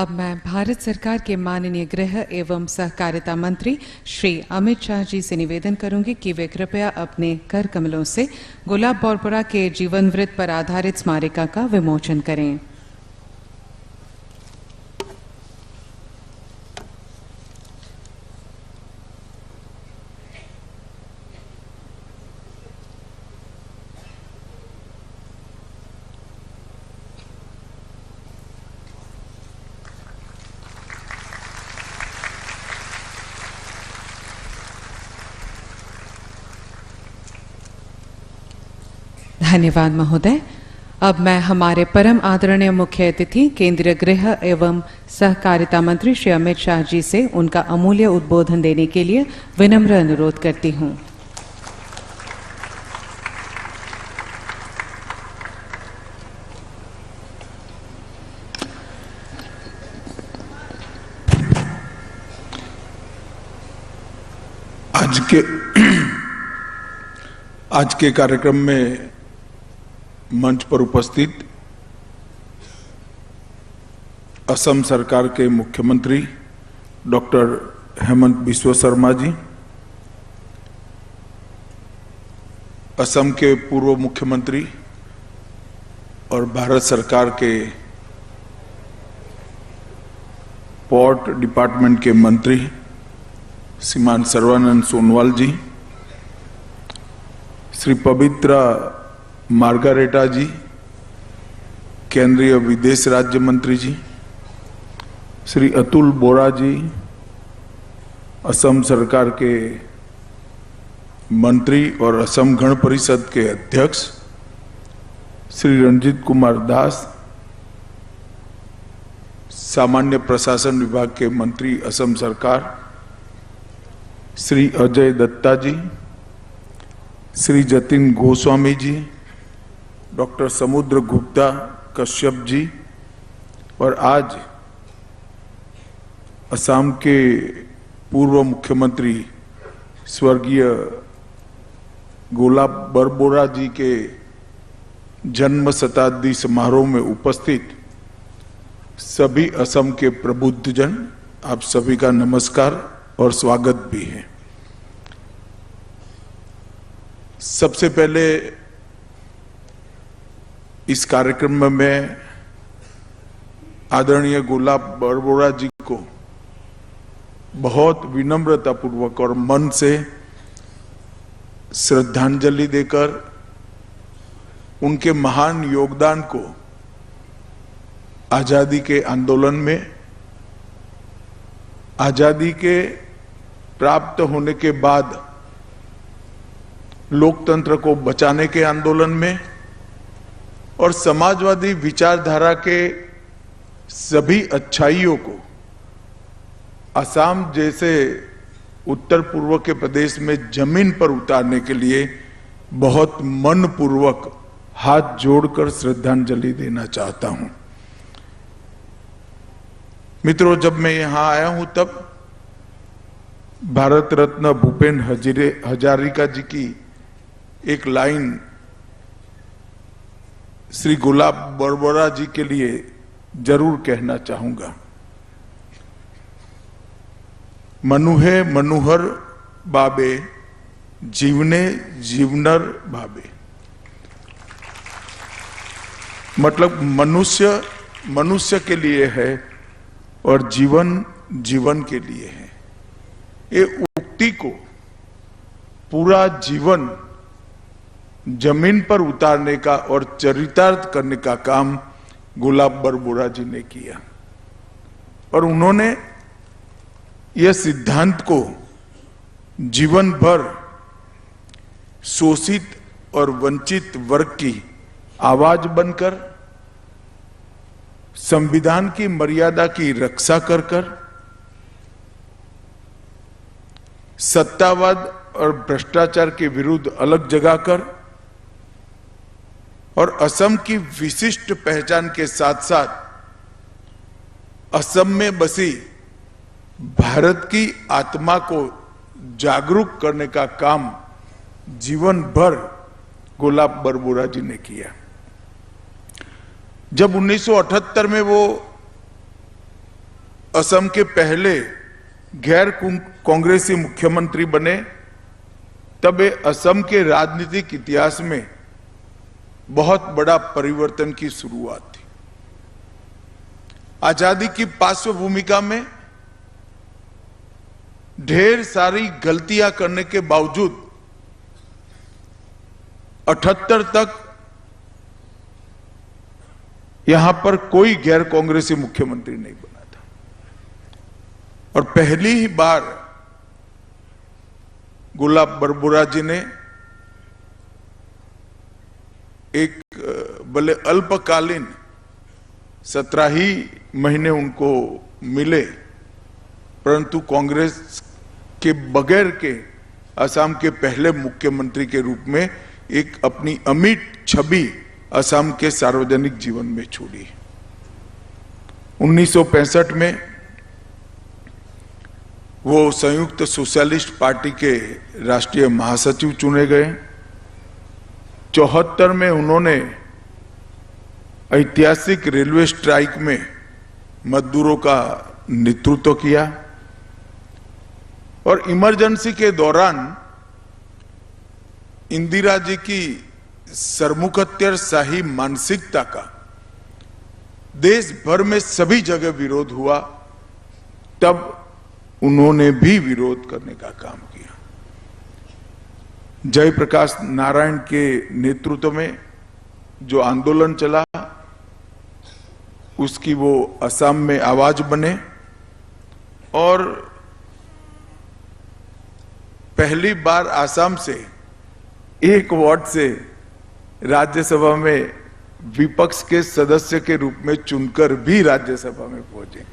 अब मैं भारत सरकार के माननीय गृह एवं सहकारिता मंत्री श्री अमित शाह जी से निवेदन करूंगी कि वे कृपया अपने कर कमलों से गुलाब बोरपुरा के जीवन वृत्त पर आधारित स्मारिका का विमोचन करें। धन्यवाद महोदय। अब मैं हमारे परम आदरणीय मुख्य अतिथि केंद्रीय गृह एवं सहकारिता मंत्री श्री अमित शाह जी से उनका अमूल्य उद्बोधन देने के लिए विनम्र अनुरोध करती हूं। आज के कार्यक्रम में मंच पर उपस्थित असम सरकार के मुख्यमंत्री डॉक्टर हेमंत बिस्वा शर्मा जी, असम के पूर्व मुख्यमंत्री और भारत सरकार के पोर्ट डिपार्टमेंट के मंत्री श्रीमान सर्बानंद सोनोवाल जी, श्री पवित्रा मार्गारेटा जी, केंद्रीय विदेश राज्य मंत्री जी, श्री अतुल बोरा जी, असम सरकार के मंत्री और असम गण परिषद के अध्यक्ष श्री रंजीत कुमार दास, सामान्य प्रशासन विभाग के मंत्री असम सरकार श्री अजय दत्ता जी, श्री जतिन गोस्वामी जी, डॉक्टर समुद्र गुप्ता कश्यप जी और आज असम के पूर्व मुख्यमंत्री स्वर्गीय गुलाब बोरबोरा जी के जन्म शताब्दी समारोह में उपस्थित सभी असम के प्रबुद्धजन, आप सभी का नमस्कार और स्वागत भी है। सबसे पहले इस कार्यक्रम में मैं आदरणीय गुलाब बोरबोरा जी को बहुत विनम्रतापूर्वक और मन से श्रद्धांजलि देकर उनके महान योगदान को आजादी के आंदोलन में, आजादी के प्राप्त होने के बाद लोकतंत्र को बचाने के आंदोलन में और समाजवादी विचारधारा के सभी अच्छाइयों को असम जैसे उत्तर पूर्व के प्रदेश में जमीन पर उतारने के लिए बहुत मनपूर्वक हाथ जोड़कर श्रद्धांजलि देना चाहता हूं। मित्रों, जब मैं यहां आया हूं तब भारत रत्न भूपेन हजारिका जी की एक लाइन श्री गुलाब बोरबोरा जी के लिए जरूर कहना चाहूंगा। मनुहे मनुहर बाबे, जीवने जीवनर बाबे। मतलब मनुष्य मनुष्य के लिए है और जीवन जीवन के लिए है। ये उक्ति को पूरा जीवन जमीन पर उतारने का और चरितार्थ करने का काम गुलाब बोरबोरा जी ने किया और उन्होंने यह सिद्धांत को जीवन भर शोषित और वंचित वर्ग की आवाज बनकर संविधान की मर्यादा की रक्षा कर सत्तावाद और भ्रष्टाचार के विरुद्ध अलग जगाकर और असम की विशिष्ट पहचान के साथ साथ असम में बसी भारत की आत्मा को जागरूक करने का काम जीवन भर गुलाब बरबुरा जी ने किया। जब 1978 में वो असम के पहले गैर कांग्रेसी मुख्यमंत्री बने, तब असम के राजनीतिक इतिहास में बहुत बड़ा परिवर्तन की शुरुआत थी। आजादी की पार्श्व भूमिका में ढेर सारी गलतियां करने के बावजूद 78 तक यहां पर कोई गैर कांग्रेसी मुख्यमंत्री नहीं बना था और पहली ही बार गुलाब बरबुरा जी ने एक भले अल्पकालीन 17 ही महीने उनको मिले, परंतु कांग्रेस के बगैर के असम के पहले मुख्यमंत्री के रूप में एक अपनी अमिट छवि असम के सार्वजनिक जीवन में छोड़ी। 1965 में वो संयुक्त सोशलिस्ट पार्टी के राष्ट्रीय महासचिव चुने गए। 74 में उन्होंने ऐतिहासिक रेलवे स्ट्राइक में मजदूरों का नेतृत्व किया और इमरजेंसी के दौरान इंदिरा जी की सरमुखत्यारशाही मानसिकता का देश भर में सभी जगह विरोध हुआ, तब उन्होंने भी विरोध करने का काम किया। जयप्रकाश नारायण के नेतृत्व में जो आंदोलन चला, उसकी वो असम में आवाज बने और पहली बार असम से एक वार्ड से राज्यसभा में विपक्ष के सदस्य के रूप में चुनकर भी राज्यसभा में पहुंचे।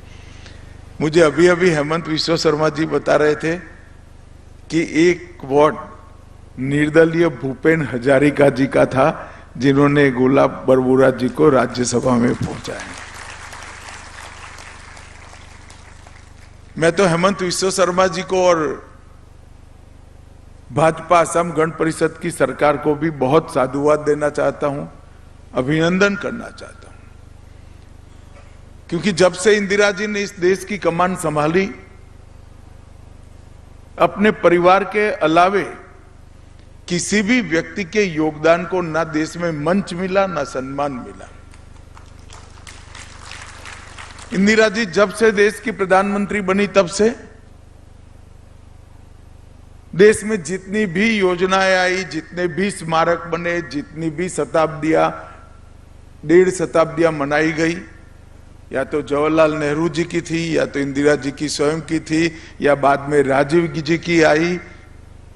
मुझे अभी अभी हेमंत विश्व शर्मा जी बता रहे थे कि एक वार्ड निर्दलीय भूपेन हजारिका जी का था, जिन्होंने गुलाब बरबुरा जी को राज्यसभा में पहुंचाया। मैं तो हेमंत विश्व शर्मा जी को और भाजपा असम गण परिषद की सरकार को भी बहुत साधुवाद देना चाहता हूं, अभिनंदन करना चाहता हूं, क्योंकि जब से इंदिरा जी ने इस देश की कमान संभाली, अपने परिवार के अलावे किसी भी व्यक्ति के योगदान को ना देश में मंच मिला, ना सम्मान मिला। इंदिरा जी जब से देश की प्रधानमंत्री बनी, तब से देश में जितनी भी योजनाएं आई, जितने भी स्मारक बने, जितनी भी शताब्दियां, 1.5 शताब्दियां मनाई गई, या तो जवाहरलाल नेहरू जी की थी, या तो इंदिरा जी की स्वयं की थी, या बाद में राजीव जी की आई,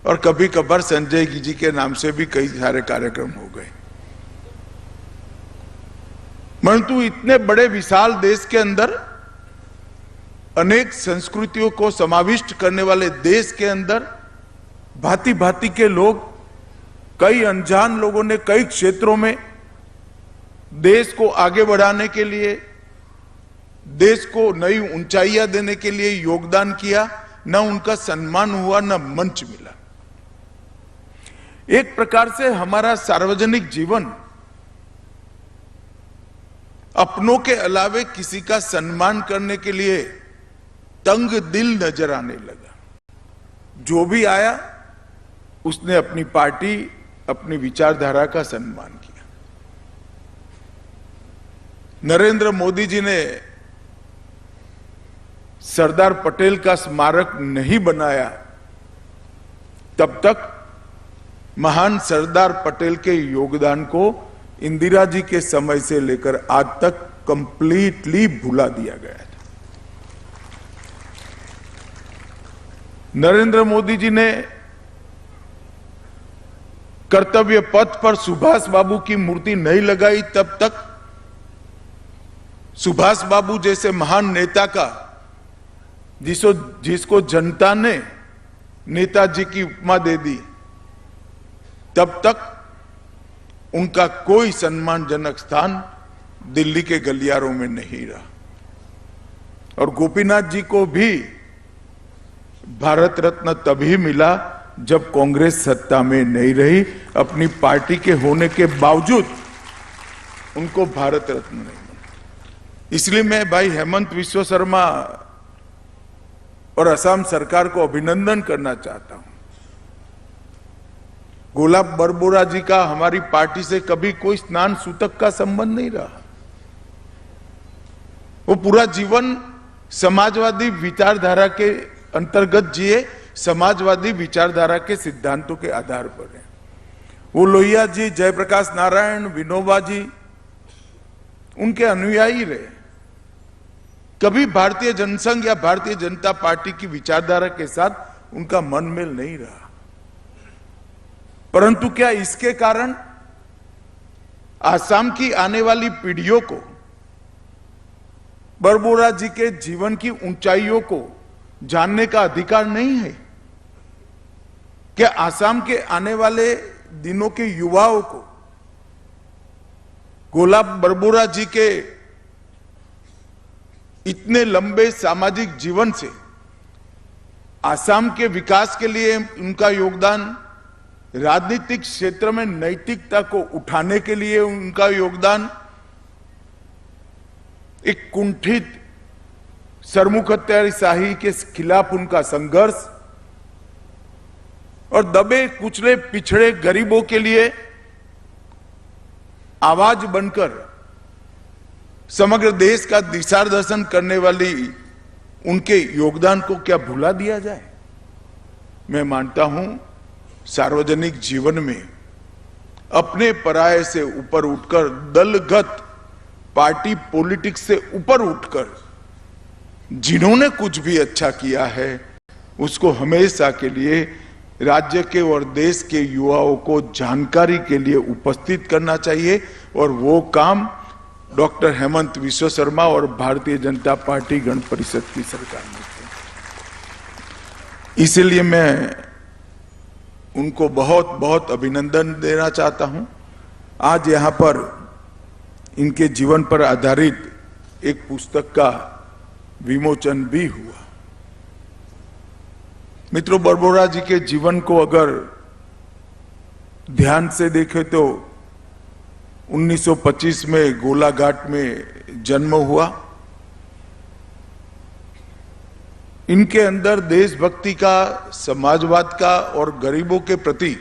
और कभी कभार संजय जी के नाम से भी कई सारे कार्यक्रम हो गए। परंतु इतने बड़े विशाल देश के अंदर, अनेक संस्कृतियों को समाविष्ट करने वाले देश के अंदर भांति भांति के लोग, कई अनजान लोगों ने कई क्षेत्रों में देश को आगे बढ़ाने के लिए, देश को नई ऊंचाइयां देने के लिए योगदान किया। न उनका सम्मान हुआ, न मंच मिला। एक प्रकार से हमारा सार्वजनिक जीवन अपनों के अलावे किसी का सम्मान करने के लिए तंग दिल नजर आने लगा। जो भी आया उसने अपनी पार्टी, अपनी विचारधारा का सम्मान किया। नरेंद्र मोदी जी ने सरदार पटेल का स्मारक नहीं बनाया, तब तक महान सरदार पटेल के योगदान को इंदिरा जी के समय से लेकर आज तक कंप्लीटली भुला दिया गया था। नरेंद्र मोदी जी ने कर्तव्य पथ पर सुभाष बाबू की मूर्ति नहीं लगाई, तब तक सुभाष बाबू जैसे महान नेता का, जिसको जनता ने नेताजी की उपमा दे दी, तब तक उनका कोई सम्मानजनक स्थान दिल्ली के गलियारों में नहीं रहा। और गोपीनाथ जी को भी भारत रत्न तभी मिला जब कांग्रेस सत्ता में नहीं रही। अपनी पार्टी के होने के बावजूद उनको भारत रत्न नहीं मिला। इसलिए मैं भाई हेमंत विश्व शर्मा और असम सरकार को अभिनंदन करना चाहता हूं। गुलाब बरबोरा जी का हमारी पार्टी से कभी कोई स्नान सूतक का संबंध नहीं रहा। वो पूरा जीवन समाजवादी विचारधारा के अंतर्गत जिए, समाजवादी विचारधारा के सिद्धांतों के आधार पर है। वो लोहिया जी, जयप्रकाश नारायण, विनोबा जी उनके अनुयायी रहे। कभी भारतीय जनसंघ या भारतीय जनता पार्टी की विचारधारा के साथ उनका मनमेल नहीं रहा। परंतु क्या इसके कारण आसाम की आने वाली पीढ़ियों को बरबोरा जी के जीवन की ऊंचाइयों को जानने का अधिकार नहीं है? क्या आसाम के आने वाले दिनों के युवाओं को गुलाब बरबोरा जी के इतने लंबे सामाजिक जीवन से आसाम के विकास के लिए उनका योगदान, राजनीतिक क्षेत्र में नैतिकता को उठाने के लिए उनका योगदान, एक कुंठित सरमुखत्यारशाही के खिलाफ उनका संघर्ष और दबे कुचले पिछड़े गरीबों के लिए आवाज बनकर समग्र देश का दिशादर्शन करने वाली उनके योगदान को क्या भुला दिया जाए? मैं मानता हूं सार्वजनिक जीवन में अपने पराये से ऊपर उठकर, दलगत पार्टी पॉलिटिक्स से ऊपर उठकर जिन्होंने कुछ भी अच्छा किया है उसको हमेशा के लिए राज्य के और देश के युवाओं को जानकारी के लिए उपस्थित करना चाहिए। और वो काम डॉक्टर हेमंत विश्व शर्मा और भारतीय जनता पार्टी गण परिषद की सरकार ने किया। इसलिए मैं उनको बहुत बहुत अभिनंदन देना चाहता हूं। आज यहां पर इनके जीवन पर आधारित एक पुस्तक का विमोचन भी हुआ। मित्रों, बरबोरा जी के जीवन को अगर ध्यान से देखें तो 1925 में गोलाघाट में जन्म हुआ। इनके अंदर देशभक्ति का, समाजवाद का और गरीबों के प्रति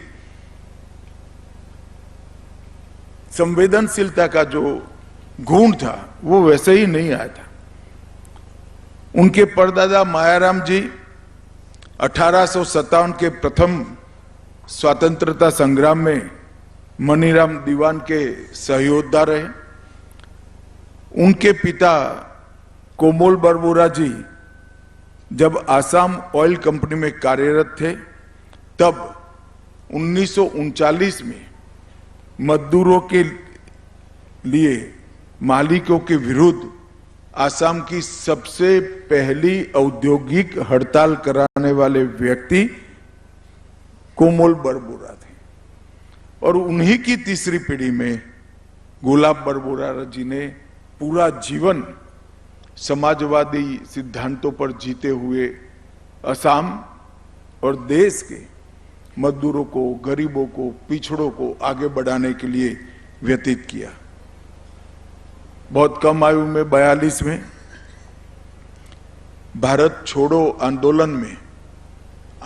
संवेदनशीलता का जो गुण था वो वैसे ही नहीं आया था। उनके परदादा मायाराम जी 1857 के प्रथम स्वतंत्रता संग्राम में मनीराम दीवान के सहयोद्धा रहे। उनके पिता कोमोल बरबोरा जी जब आसाम ऑयल कंपनी में कार्यरत थे तब 1939 में मजदूरों के लिए मालिकों के विरुद्ध आसाम की सबसे पहली औद्योगिक हड़ताल कराने वाले व्यक्ति कोमोल बरबोरा थे। और उन्हीं की तीसरी पीढ़ी में गुलाब बरबोरा जी ने पूरा जीवन समाजवादी सिद्धांतों पर जीते हुए असम और देश के मजदूरों को, गरीबों को, पिछड़ों को आगे बढ़ाने के लिए व्यतीत किया। बहुत कम आयु में 42 में भारत छोड़ो आंदोलन में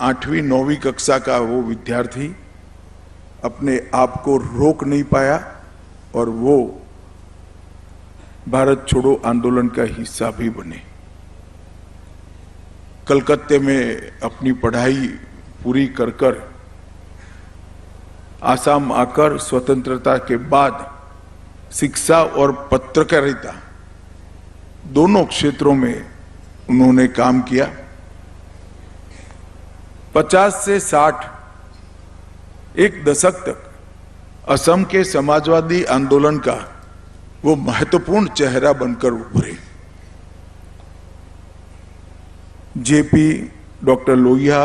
8वीं 9वीं कक्षा का वो विद्यार्थी अपने आप को रोक नहीं पाया और वो भारत छोड़ो आंदोलन का हिस्सा भी बने। कलकत्ते में अपनी पढ़ाई पूरी कर आसाम आकर स्वतंत्रता के बाद शिक्षा और पत्रकारिता दोनों क्षेत्रों में उन्होंने काम किया। 50 से 60 एक दशक तक असम के समाजवादी आंदोलन का वो महत्वपूर्ण चेहरा बनकर उभरे। जेपी, डॉक्टर लोहिया,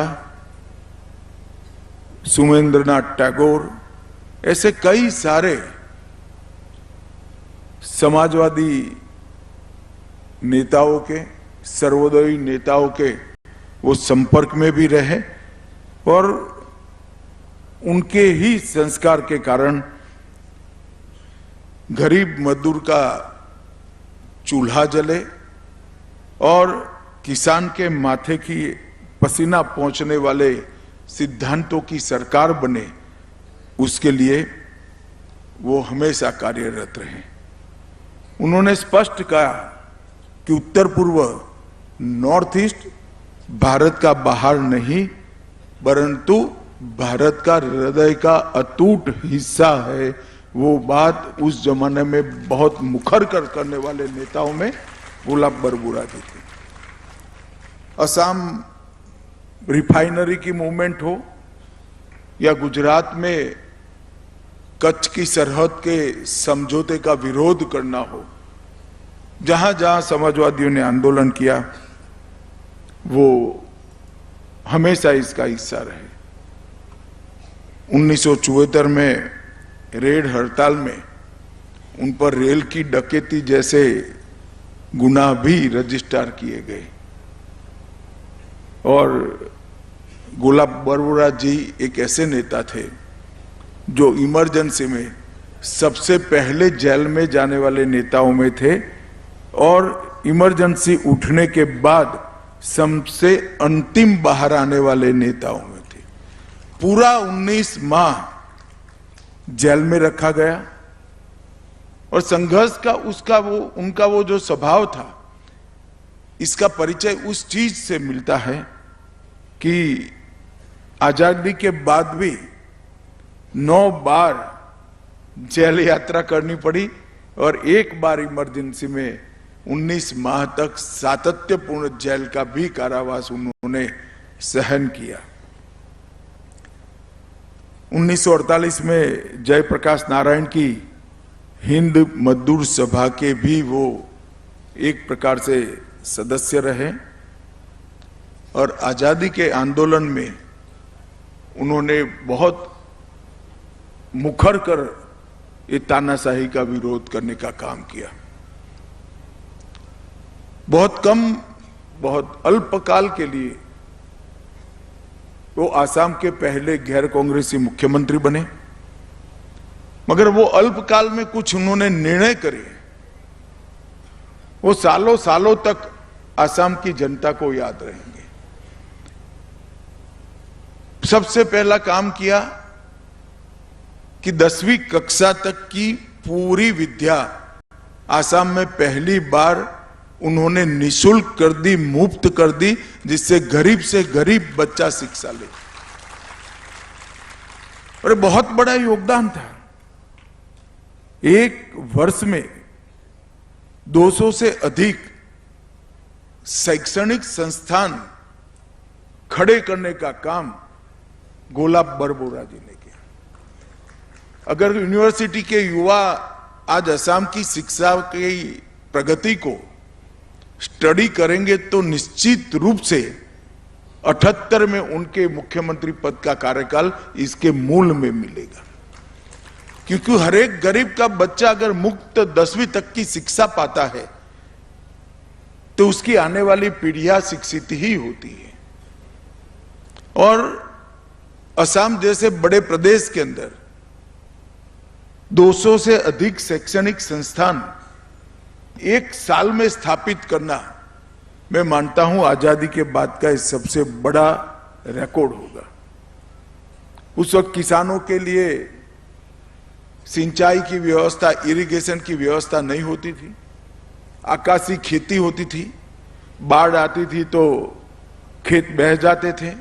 सुमेंद्रनाथ टैगोर ऐसे कई सारे समाजवादी नेताओं के, सर्वोदयी नेताओं के वो संपर्क में भी रहे और उनके ही संस्कार के कारण गरीब मजदूर का चूल्हा जले और किसान के माथे की पसीना पहुंचने वाले सिद्धांतों की सरकार बने, उसके लिए वो हमेशा कार्यरत रहे। उन्होंने स्पष्ट कहा कि उत्तर पूर्व नॉर्थ ईस्ट भारत का बाहर नहीं परंतु भारत का हृदय का अटूट हिस्सा है। वो बात उस जमाने में बहुत मुखर करने वाले नेताओं में गुलाब बरबुरा जी थे। असम रिफाइनरी की मूवमेंट हो या गुजरात में कच्छ की सरहद के समझौते का विरोध करना हो, जहां जहां समाजवादियों ने आंदोलन किया वो हमेशा इसका हिस्सा रहे। 1974 में रेड हड़ताल में उन पर रेल की डकैती जैसे गुनाह भी रजिस्टर किए गए और गुलाब बरबुरा जी एक ऐसे नेता थे जो इमरजेंसी में सबसे पहले जेल में जाने वाले नेताओं में थे और इमरजेंसी उठने के बाद सबसे अंतिम बाहर आने वाले नेताओं में थे। पूरा 19 माह जेल में रखा गया और संघर्ष का उनका वो जो स्वभाव था, इसका परिचय उस चीज से मिलता है कि आजादी के बाद भी 9 बार जेल यात्रा करनी पड़ी और एक बार इमरजेंसी में 19 माह तक सातत्यपूर्ण जेल का भी कारावास उन्होंने सहन किया। 1948 में जयप्रकाश नारायण की हिंद मजदूर सभा के भी वो एक प्रकार से सदस्य रहे और आजादी के आंदोलन में उन्होंने बहुत मुखर कर ये तानाशाही का विरोध करने का काम किया। बहुत अल्पकाल के लिए वो आसाम के पहले गैर कांग्रेसी मुख्यमंत्री बने, मगर वो अल्पकाल में कुछ उन्होंने निर्णय करे, वो सालों सालों तक आसाम की जनता को याद रहेंगे। सबसे पहला काम किया कि 10वीं कक्षा तक की पूरी विद्या आसाम में पहली बार उन्होंने निशुल्क कर दी, मुफ्त कर दी, जिससे गरीब से गरीब बच्चा शिक्षा ले। और बहुत बड़ा योगदान था। एक वर्ष में 200 से अधिक शैक्षणिक संस्थान खड़े करने का काम गुलाब बरबुरा जी ने किया। अगर यूनिवर्सिटी के युवा आज असम की शिक्षा की प्रगति को स्टडी करेंगे तो निश्चित रूप से 78 में उनके मुख्यमंत्री पद का कार्यकाल इसके मूल में मिलेगा, क्योंकि हर एक गरीब का बच्चा अगर मुक्त 10वीं तक की शिक्षा पाता है तो उसकी आने वाली पीढ़ियां शिक्षित ही होती है। और असम जैसे बड़े प्रदेश के अंदर 200 से अधिक शैक्षणिक संस्थान एक साल में स्थापित करना, मैं मानता हूं आजादी के बाद का इस सबसे बड़ा रिकॉर्ड होगा। उस वक्त किसानों के लिए सिंचाई की व्यवस्था, इरिगेशन की व्यवस्था नहीं होती थी। आकाशी खेती होती थी, बाढ़ आती थी तो खेत बह जाते थे,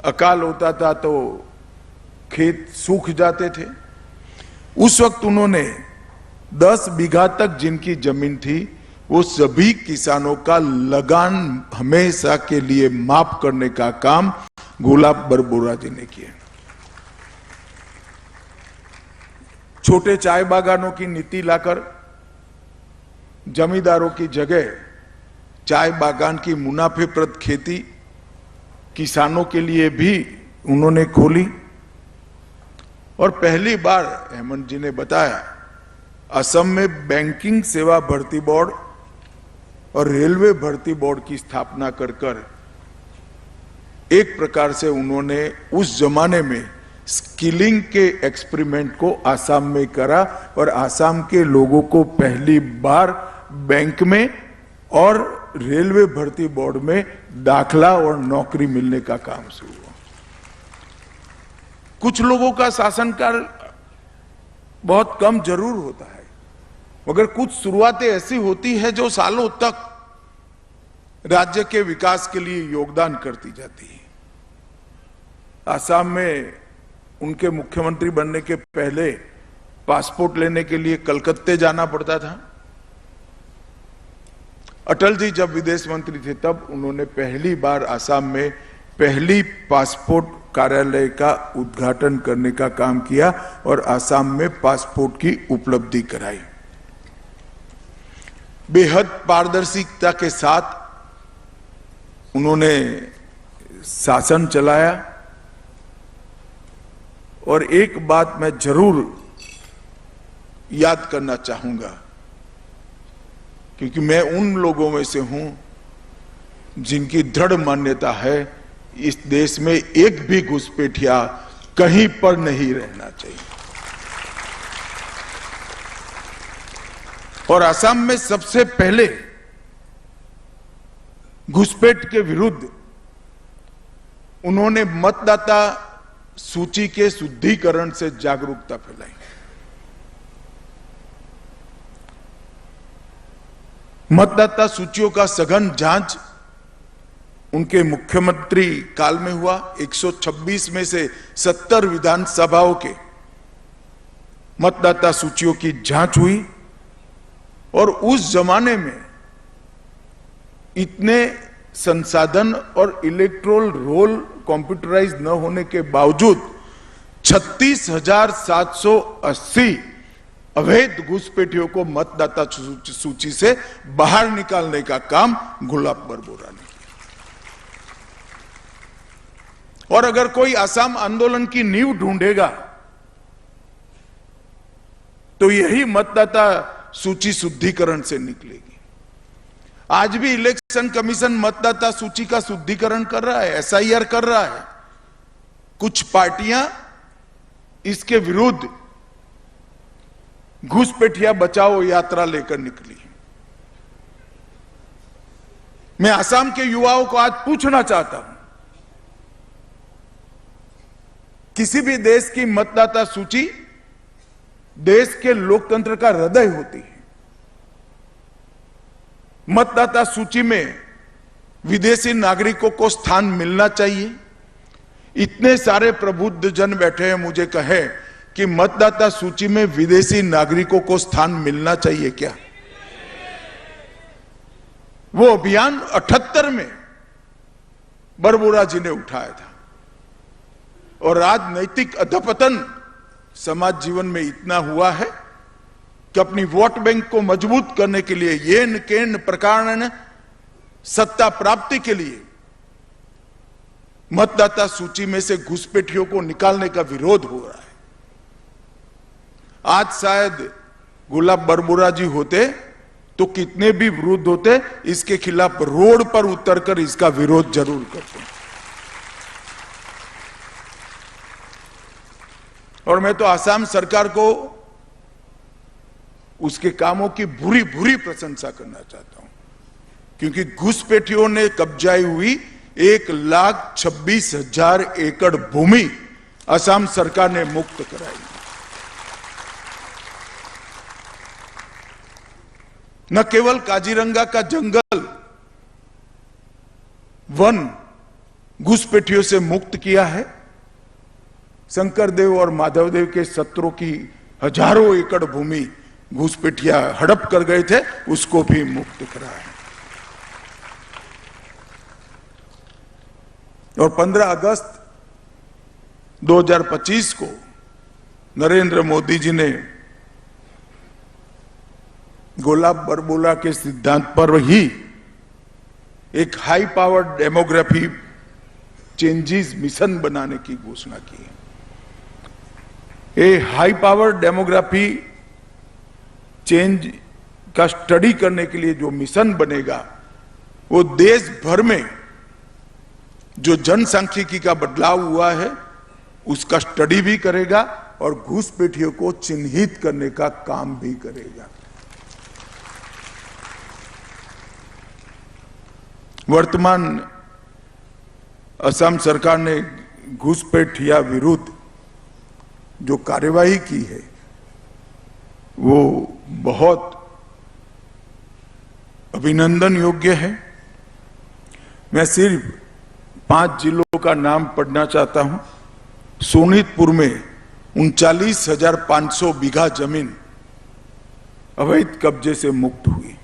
अकाल होता था तो खेत सूख जाते थे। उस वक्त उन्होंने 10 बीघा तक जिनकी जमीन थी वो सभी किसानों का लगान हमेशा के लिए माफ करने का काम गुलाब बरबुरा जी ने किया। छोटे चाय बागानों की नीति लाकर जमींदारों की जगह चाय बागान की मुनाफेप्रद खेती किसानों के लिए भी उन्होंने खोली। और पहली बार हेमंत जी ने बताया, असम में बैंकिंग सेवा भर्ती बोर्ड और रेलवे भर्ती बोर्ड की स्थापना कर एक प्रकार से उन्होंने उस जमाने में स्किलिंग के एक्सपेरिमेंट को आसाम में करा और आसाम के लोगों को पहली बार बैंक में और रेलवे भर्ती बोर्ड में दाखला और नौकरी मिलने का काम शुरू हुआ। कुछ लोगों का शासनकाल बहुत कम जरूर होता है, मगर कुछ शुरुआतें ऐसी होती है जो सालों तक राज्य के विकास के लिए योगदान करती जाती है। आसाम में उनके मुख्यमंत्री बनने के पहले पासपोर्ट लेने के लिए कलकत्ते जाना पड़ता था। अटल जी जब विदेश मंत्री थे तब उन्होंने पहली बार आसाम में पहली पासपोर्ट कार्यालय का उद्घाटन करने का काम किया और आसाम में पासपोर्ट की उपलब्धि कराई। बेहद पारदर्शिता के साथ उन्होंने शासन चलाया। और एक बात मैं जरूर याद करना चाहूंगा, क्योंकि मैं उन लोगों में से हूं जिनकी दृढ़ मान्यता है इस देश में एक भी घुसपैठिया कहीं पर नहीं रहना चाहिए। और असम में सबसे पहले घुसपैठ के विरुद्ध उन्होंने मतदाता सूची के शुद्धिकरण से जागरूकता फैलाई। मतदाता सूचियों का सघन जांच उनके मुख्यमंत्री काल में हुआ। 126 में से 70 विधानसभाओं के मतदाता सूचियों की जांच हुई और उस जमाने में इतने संसाधन और इलेक्ट्रोल रोल कंप्यूटराइज न होने के बावजूद 36,780 अवैध घुसपैठियों को मतदाता सूची से बाहर निकालने का काम गुलाब बरबोरा ने किया। और अगर कोई असम आंदोलन की नींव ढूंढेगा तो यही मतदाता सूची शुद्धिकरण से निकलेगी। आज भी इलेक्शन कमीशन मतदाता सूची का शुद्धिकरण कर रहा है, एसआईआर कर रहा है। कुछ पार्टियां इसके विरुद्ध घुसपैठिया बचाओ यात्रा लेकर निकली। मैं असम के युवाओं को आज पूछना चाहता हूं, किसी भी देश की मतदाता सूची देश के लोकतंत्र का हृदय होती है। मतदाता सूची में विदेशी नागरिकों को स्थान मिलना चाहिए। इतने सारे प्रबुद्ध जन बैठे हैं, मुझे कहे कि मतदाता सूची में विदेशी नागरिकों को स्थान मिलना चाहिए क्या? वो अभियान 78 में बरबोरा जी ने उठाया था और राजनैतिक अधपतन समाज जीवन में इतना हुआ है कि अपनी वोट बैंक को मजबूत करने के लिए येन केन प्रकार सत्ता प्राप्ति के लिए मतदाता सूची में से घुसपैठियों को निकालने का विरोध हो रहा है। आज शायद गुलाब बरबोरा जी होते तो कितने भी विरोध होते, इसके खिलाफ रोड पर उतरकर इसका विरोध जरूर करते। और मैं तो आसाम सरकार को उसके कामों की बुरी बुरी प्रशंसा करना चाहता हूं, क्योंकि घुसपैठियों ने कब्जाई हुई 1,26,000 एकड़ भूमि असम सरकार ने मुक्त कराई। न केवल काजीरंगा का जंगल वन घुसपैठियों से मुक्त किया है, शंकरदेव और माधवदेव के सत्रों की हजारों एकड़ भूमि घुसपैठिया हड़प कर गए थे, उसको भी मुक्त कराया। और 15 अगस्त 2025 को नरेंद्र मोदी जी ने गुलाब बरबोरा के सिद्धांत पर ही एक high power demography changes mission बनाने की घोषणा की है। ये हाई पावर डेमोग्राफी चेंज का स्टडी करने के लिए जो मिशन बनेगा वो देश भर में जो जनसांख्यिकी का बदलाव हुआ है उसका स्टडी भी करेगा और घुसपैठियों को चिन्हित करने का काम भी करेगा। वर्तमान असम सरकार ने घुसपैठिया विरुद्ध जो कार्यवाही की है वो बहुत अभिनंदन योग्य है। मैं सिर्फ 5 जिलों का नाम पढ़ना चाहता हूं। सोनीतपुर में 39,500 बीघा जमीन अवैध कब्जे से मुक्त हुई।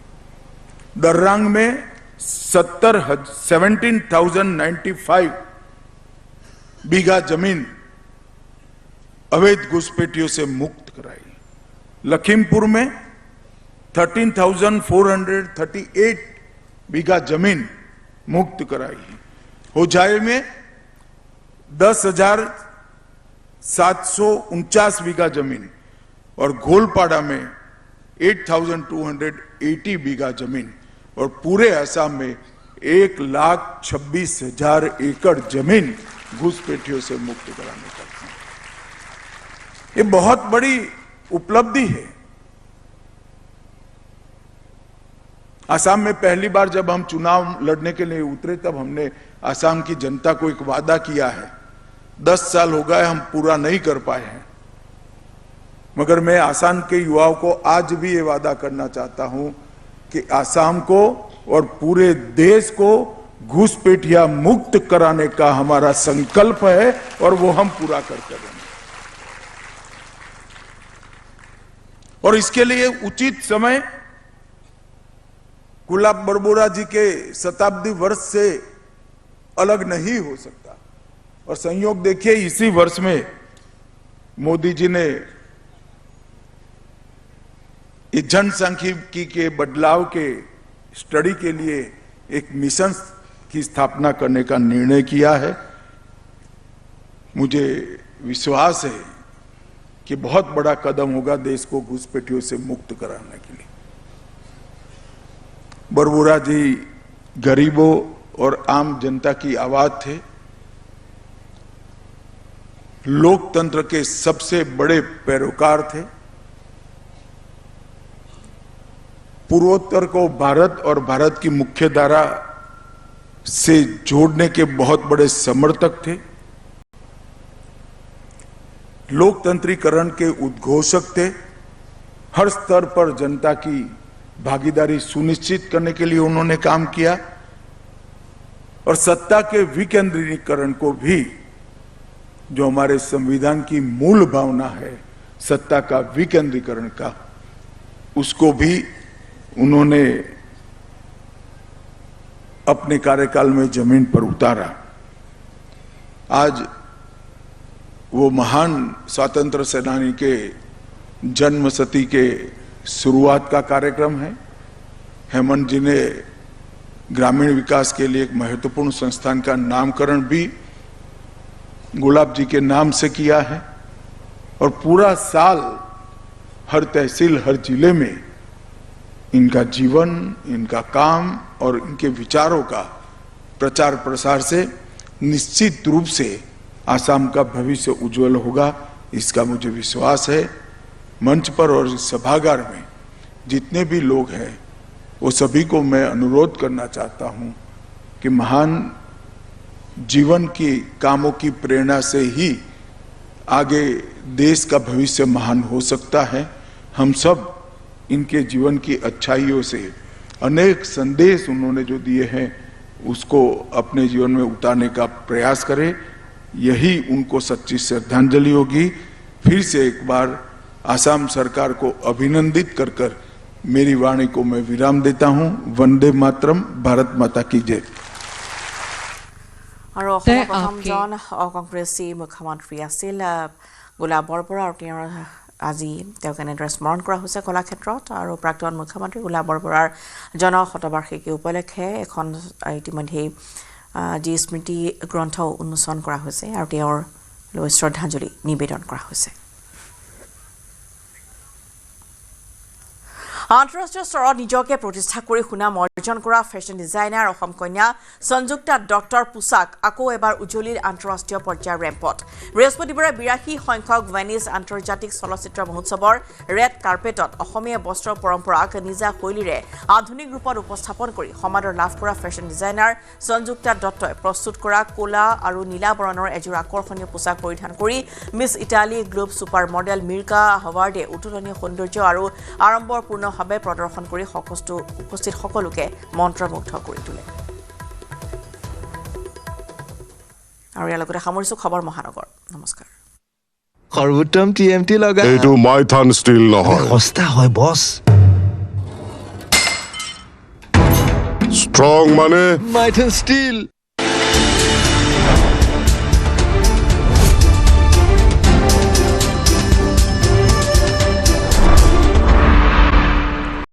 दर्रांग में 17,095 बीघा जमीन अवैध घुसपैठियों से मुक्त कराई। लखीमपुर में 13,438 बीघा जमीन मुक्त कराई। होजाई में 10,749 बीघा जमीन और घोलपाड़ा में 8,280 बीघा जमीन और पूरे असम में 1,26,000 एकड़ जमीन घुसपैठियों से मुक्त कराने का काम। ये बहुत बड़ी उपलब्धि है। असम में पहली बार जब हम चुनाव लड़ने के लिए उतरे तब हमने असम की जनता को एक वादा किया है। 10 साल हो गए हम पूरा नहीं कर पाए हैं, मगर मैं असम के युवाओं को आज भी ये वादा करना चाहता हूं कि असम को और पूरे देश को घुसपैठिया मुक्त कराने का हमारा संकल्प है और वो हम पूरा करके रहेंगे। और इसके लिए उचित समय गुलाब बरबोरा जी के शताब्दी वर्ष से अलग नहीं हो सकता। और संयोग देखिए, इसी वर्ष में मोदी जी ने इस जनसांख्यिकी के बदलाव के स्टडी के लिए एक मिशन की स्थापना करने का निर्णय किया है। मुझे विश्वास है कि बहुत बड़ा कदम होगा देश को घुसपैठियों से मुक्त कराने के लिए। बरबोरा जी गरीबों और आम जनता की आवाज थे। लोकतंत्र के सबसे बड़े पैरोकार थे। पूर्वोत्तर को भारत और भारत की मुख्य धारा से जोड़ने के बहुत बड़े समर्थक थे। लोकतंत्रीकरण के उद्घोषक थे। हर स्तर पर जनता की भागीदारी सुनिश्चित करने के लिए उन्होंने काम किया और सत्ता के विकेंद्रीकरण को भी, जो हमारे संविधान की मूल भावना है सत्ता का विकेंद्रीकरण का, उसको भी उन्होंने अपने कार्यकाल में जमीन पर उतारा। आज वो महान स्वतंत्र सेनानी के जन्मशती के शुरुआत का कार्यक्रम है। हेमंत जी ने ग्रामीण विकास के लिए एक महत्वपूर्ण संस्थान का नामकरण भी गुलाब जी के नाम से किया है और पूरा साल हर तहसील, हर जिले में इनका जीवन, इनका काम और इनके विचारों का प्रचार प्रसार से निश्चित रूप से आसाम का भविष्य उज्जवल होगा, इसका मुझे विश्वास है। मंच पर और सभागार में जितने भी लोग हैं वो सभी को मैं अनुरोध करना चाहता हूं कि महान जीवन की कामों की प्रेरणा से ही आगे देश का भविष्य महान हो सकता है। हम सब इनके जीवन की अच्छाइयों से अनेक संदेश उन्होंने जो दिए हैं उसको अपने जीवन में उतारने का प्रयास करें। यही उनको सच्ची श्रद्धांजलि होगी। फिर से एक बार आसाम सरकार को अभिनंदित कर कर मेरी वाणी को मैं विराम देता हूं। वंदे मातरम। भारत माता की जय। আৰু অসমৰ প্ৰথমজন কংগ্ৰেছী মুখ্যমন্ত্ৰী আছিল গোলাব বৰবৰা আৰু তেওঁৰ আজি তেওঁক এনেদৰে স্মৰণ কৰা হৈছে কলাক্ষেত্ৰত। আৰু প্ৰাক্তন মুখ্যমন্ত্ৰী গোলাব বৰবৰাৰ জনশতবাৰ্ষিকী উপলক্ষে এখন ইতিমধ্যেই যি স্মৃতি গ্ৰন্থ উন্মোচন কৰা হৈছে আৰু তেওঁৰ লৈ শ্ৰদ্ধাঞ্জলি নিবেদন কৰা হৈছে। আন্তঃৰাষ্ট্ৰীয় স্তৰত নিজকে প্ৰতিষ্ঠা কৰি সুনাম অৰ্জন কৰা ফেশ্বন ডিজাইনাৰ অসম কন্যা সংযুক্তা ডক্টৰ পোছাক আকৌ এবাৰ উজ্বলিল আন্তঃৰাষ্ট্ৰীয় পৰ্যায়ৰ ৰেম্পত বৃহস্পতিবাৰে 82 সংখ্যক ভেনিছ আন্তৰ্জাতিক চলচ্চিত্ৰ মহোৎসৱৰ ৰেড কাৰ্পেটত অসমীয়া বস্ত্ৰ পৰম্পৰাক নিজা শৈলীৰে আধুনিক ৰূপত উপস্থাপন কৰি সমাদৰ লাভ কৰা ফেশ্বন ডিজাইনাৰ সংযুক্তা দত্তই প্ৰস্তুত কৰা ক'লা আৰু নীলা বৰণৰ এযোৰ আকৰ্ষণীয় পোছাক পৰিধান কৰি Miss Italy globe super model Mirka হাৱাৰ্ডে উতুলনীয় সৌন্দৰ্য আৰু আড়ম্বৰপূৰ্ণভাৱে প্ৰদৰ্শন কৰি উপস্থিত সকলোকে মন্ত্ৰমুগ্ধ কৰি তোলে আৰু ইয়াৰ লগতে সামৰিছো খবৰ মহানগৰ নমস্কাৰ সৰ্বোত্তম টিএমটি লগা এইটো মাইথান ষ্টীল নহয় সস্তা হয় বছ ষ্ট্ৰং মানে মাইথান ষ্টীল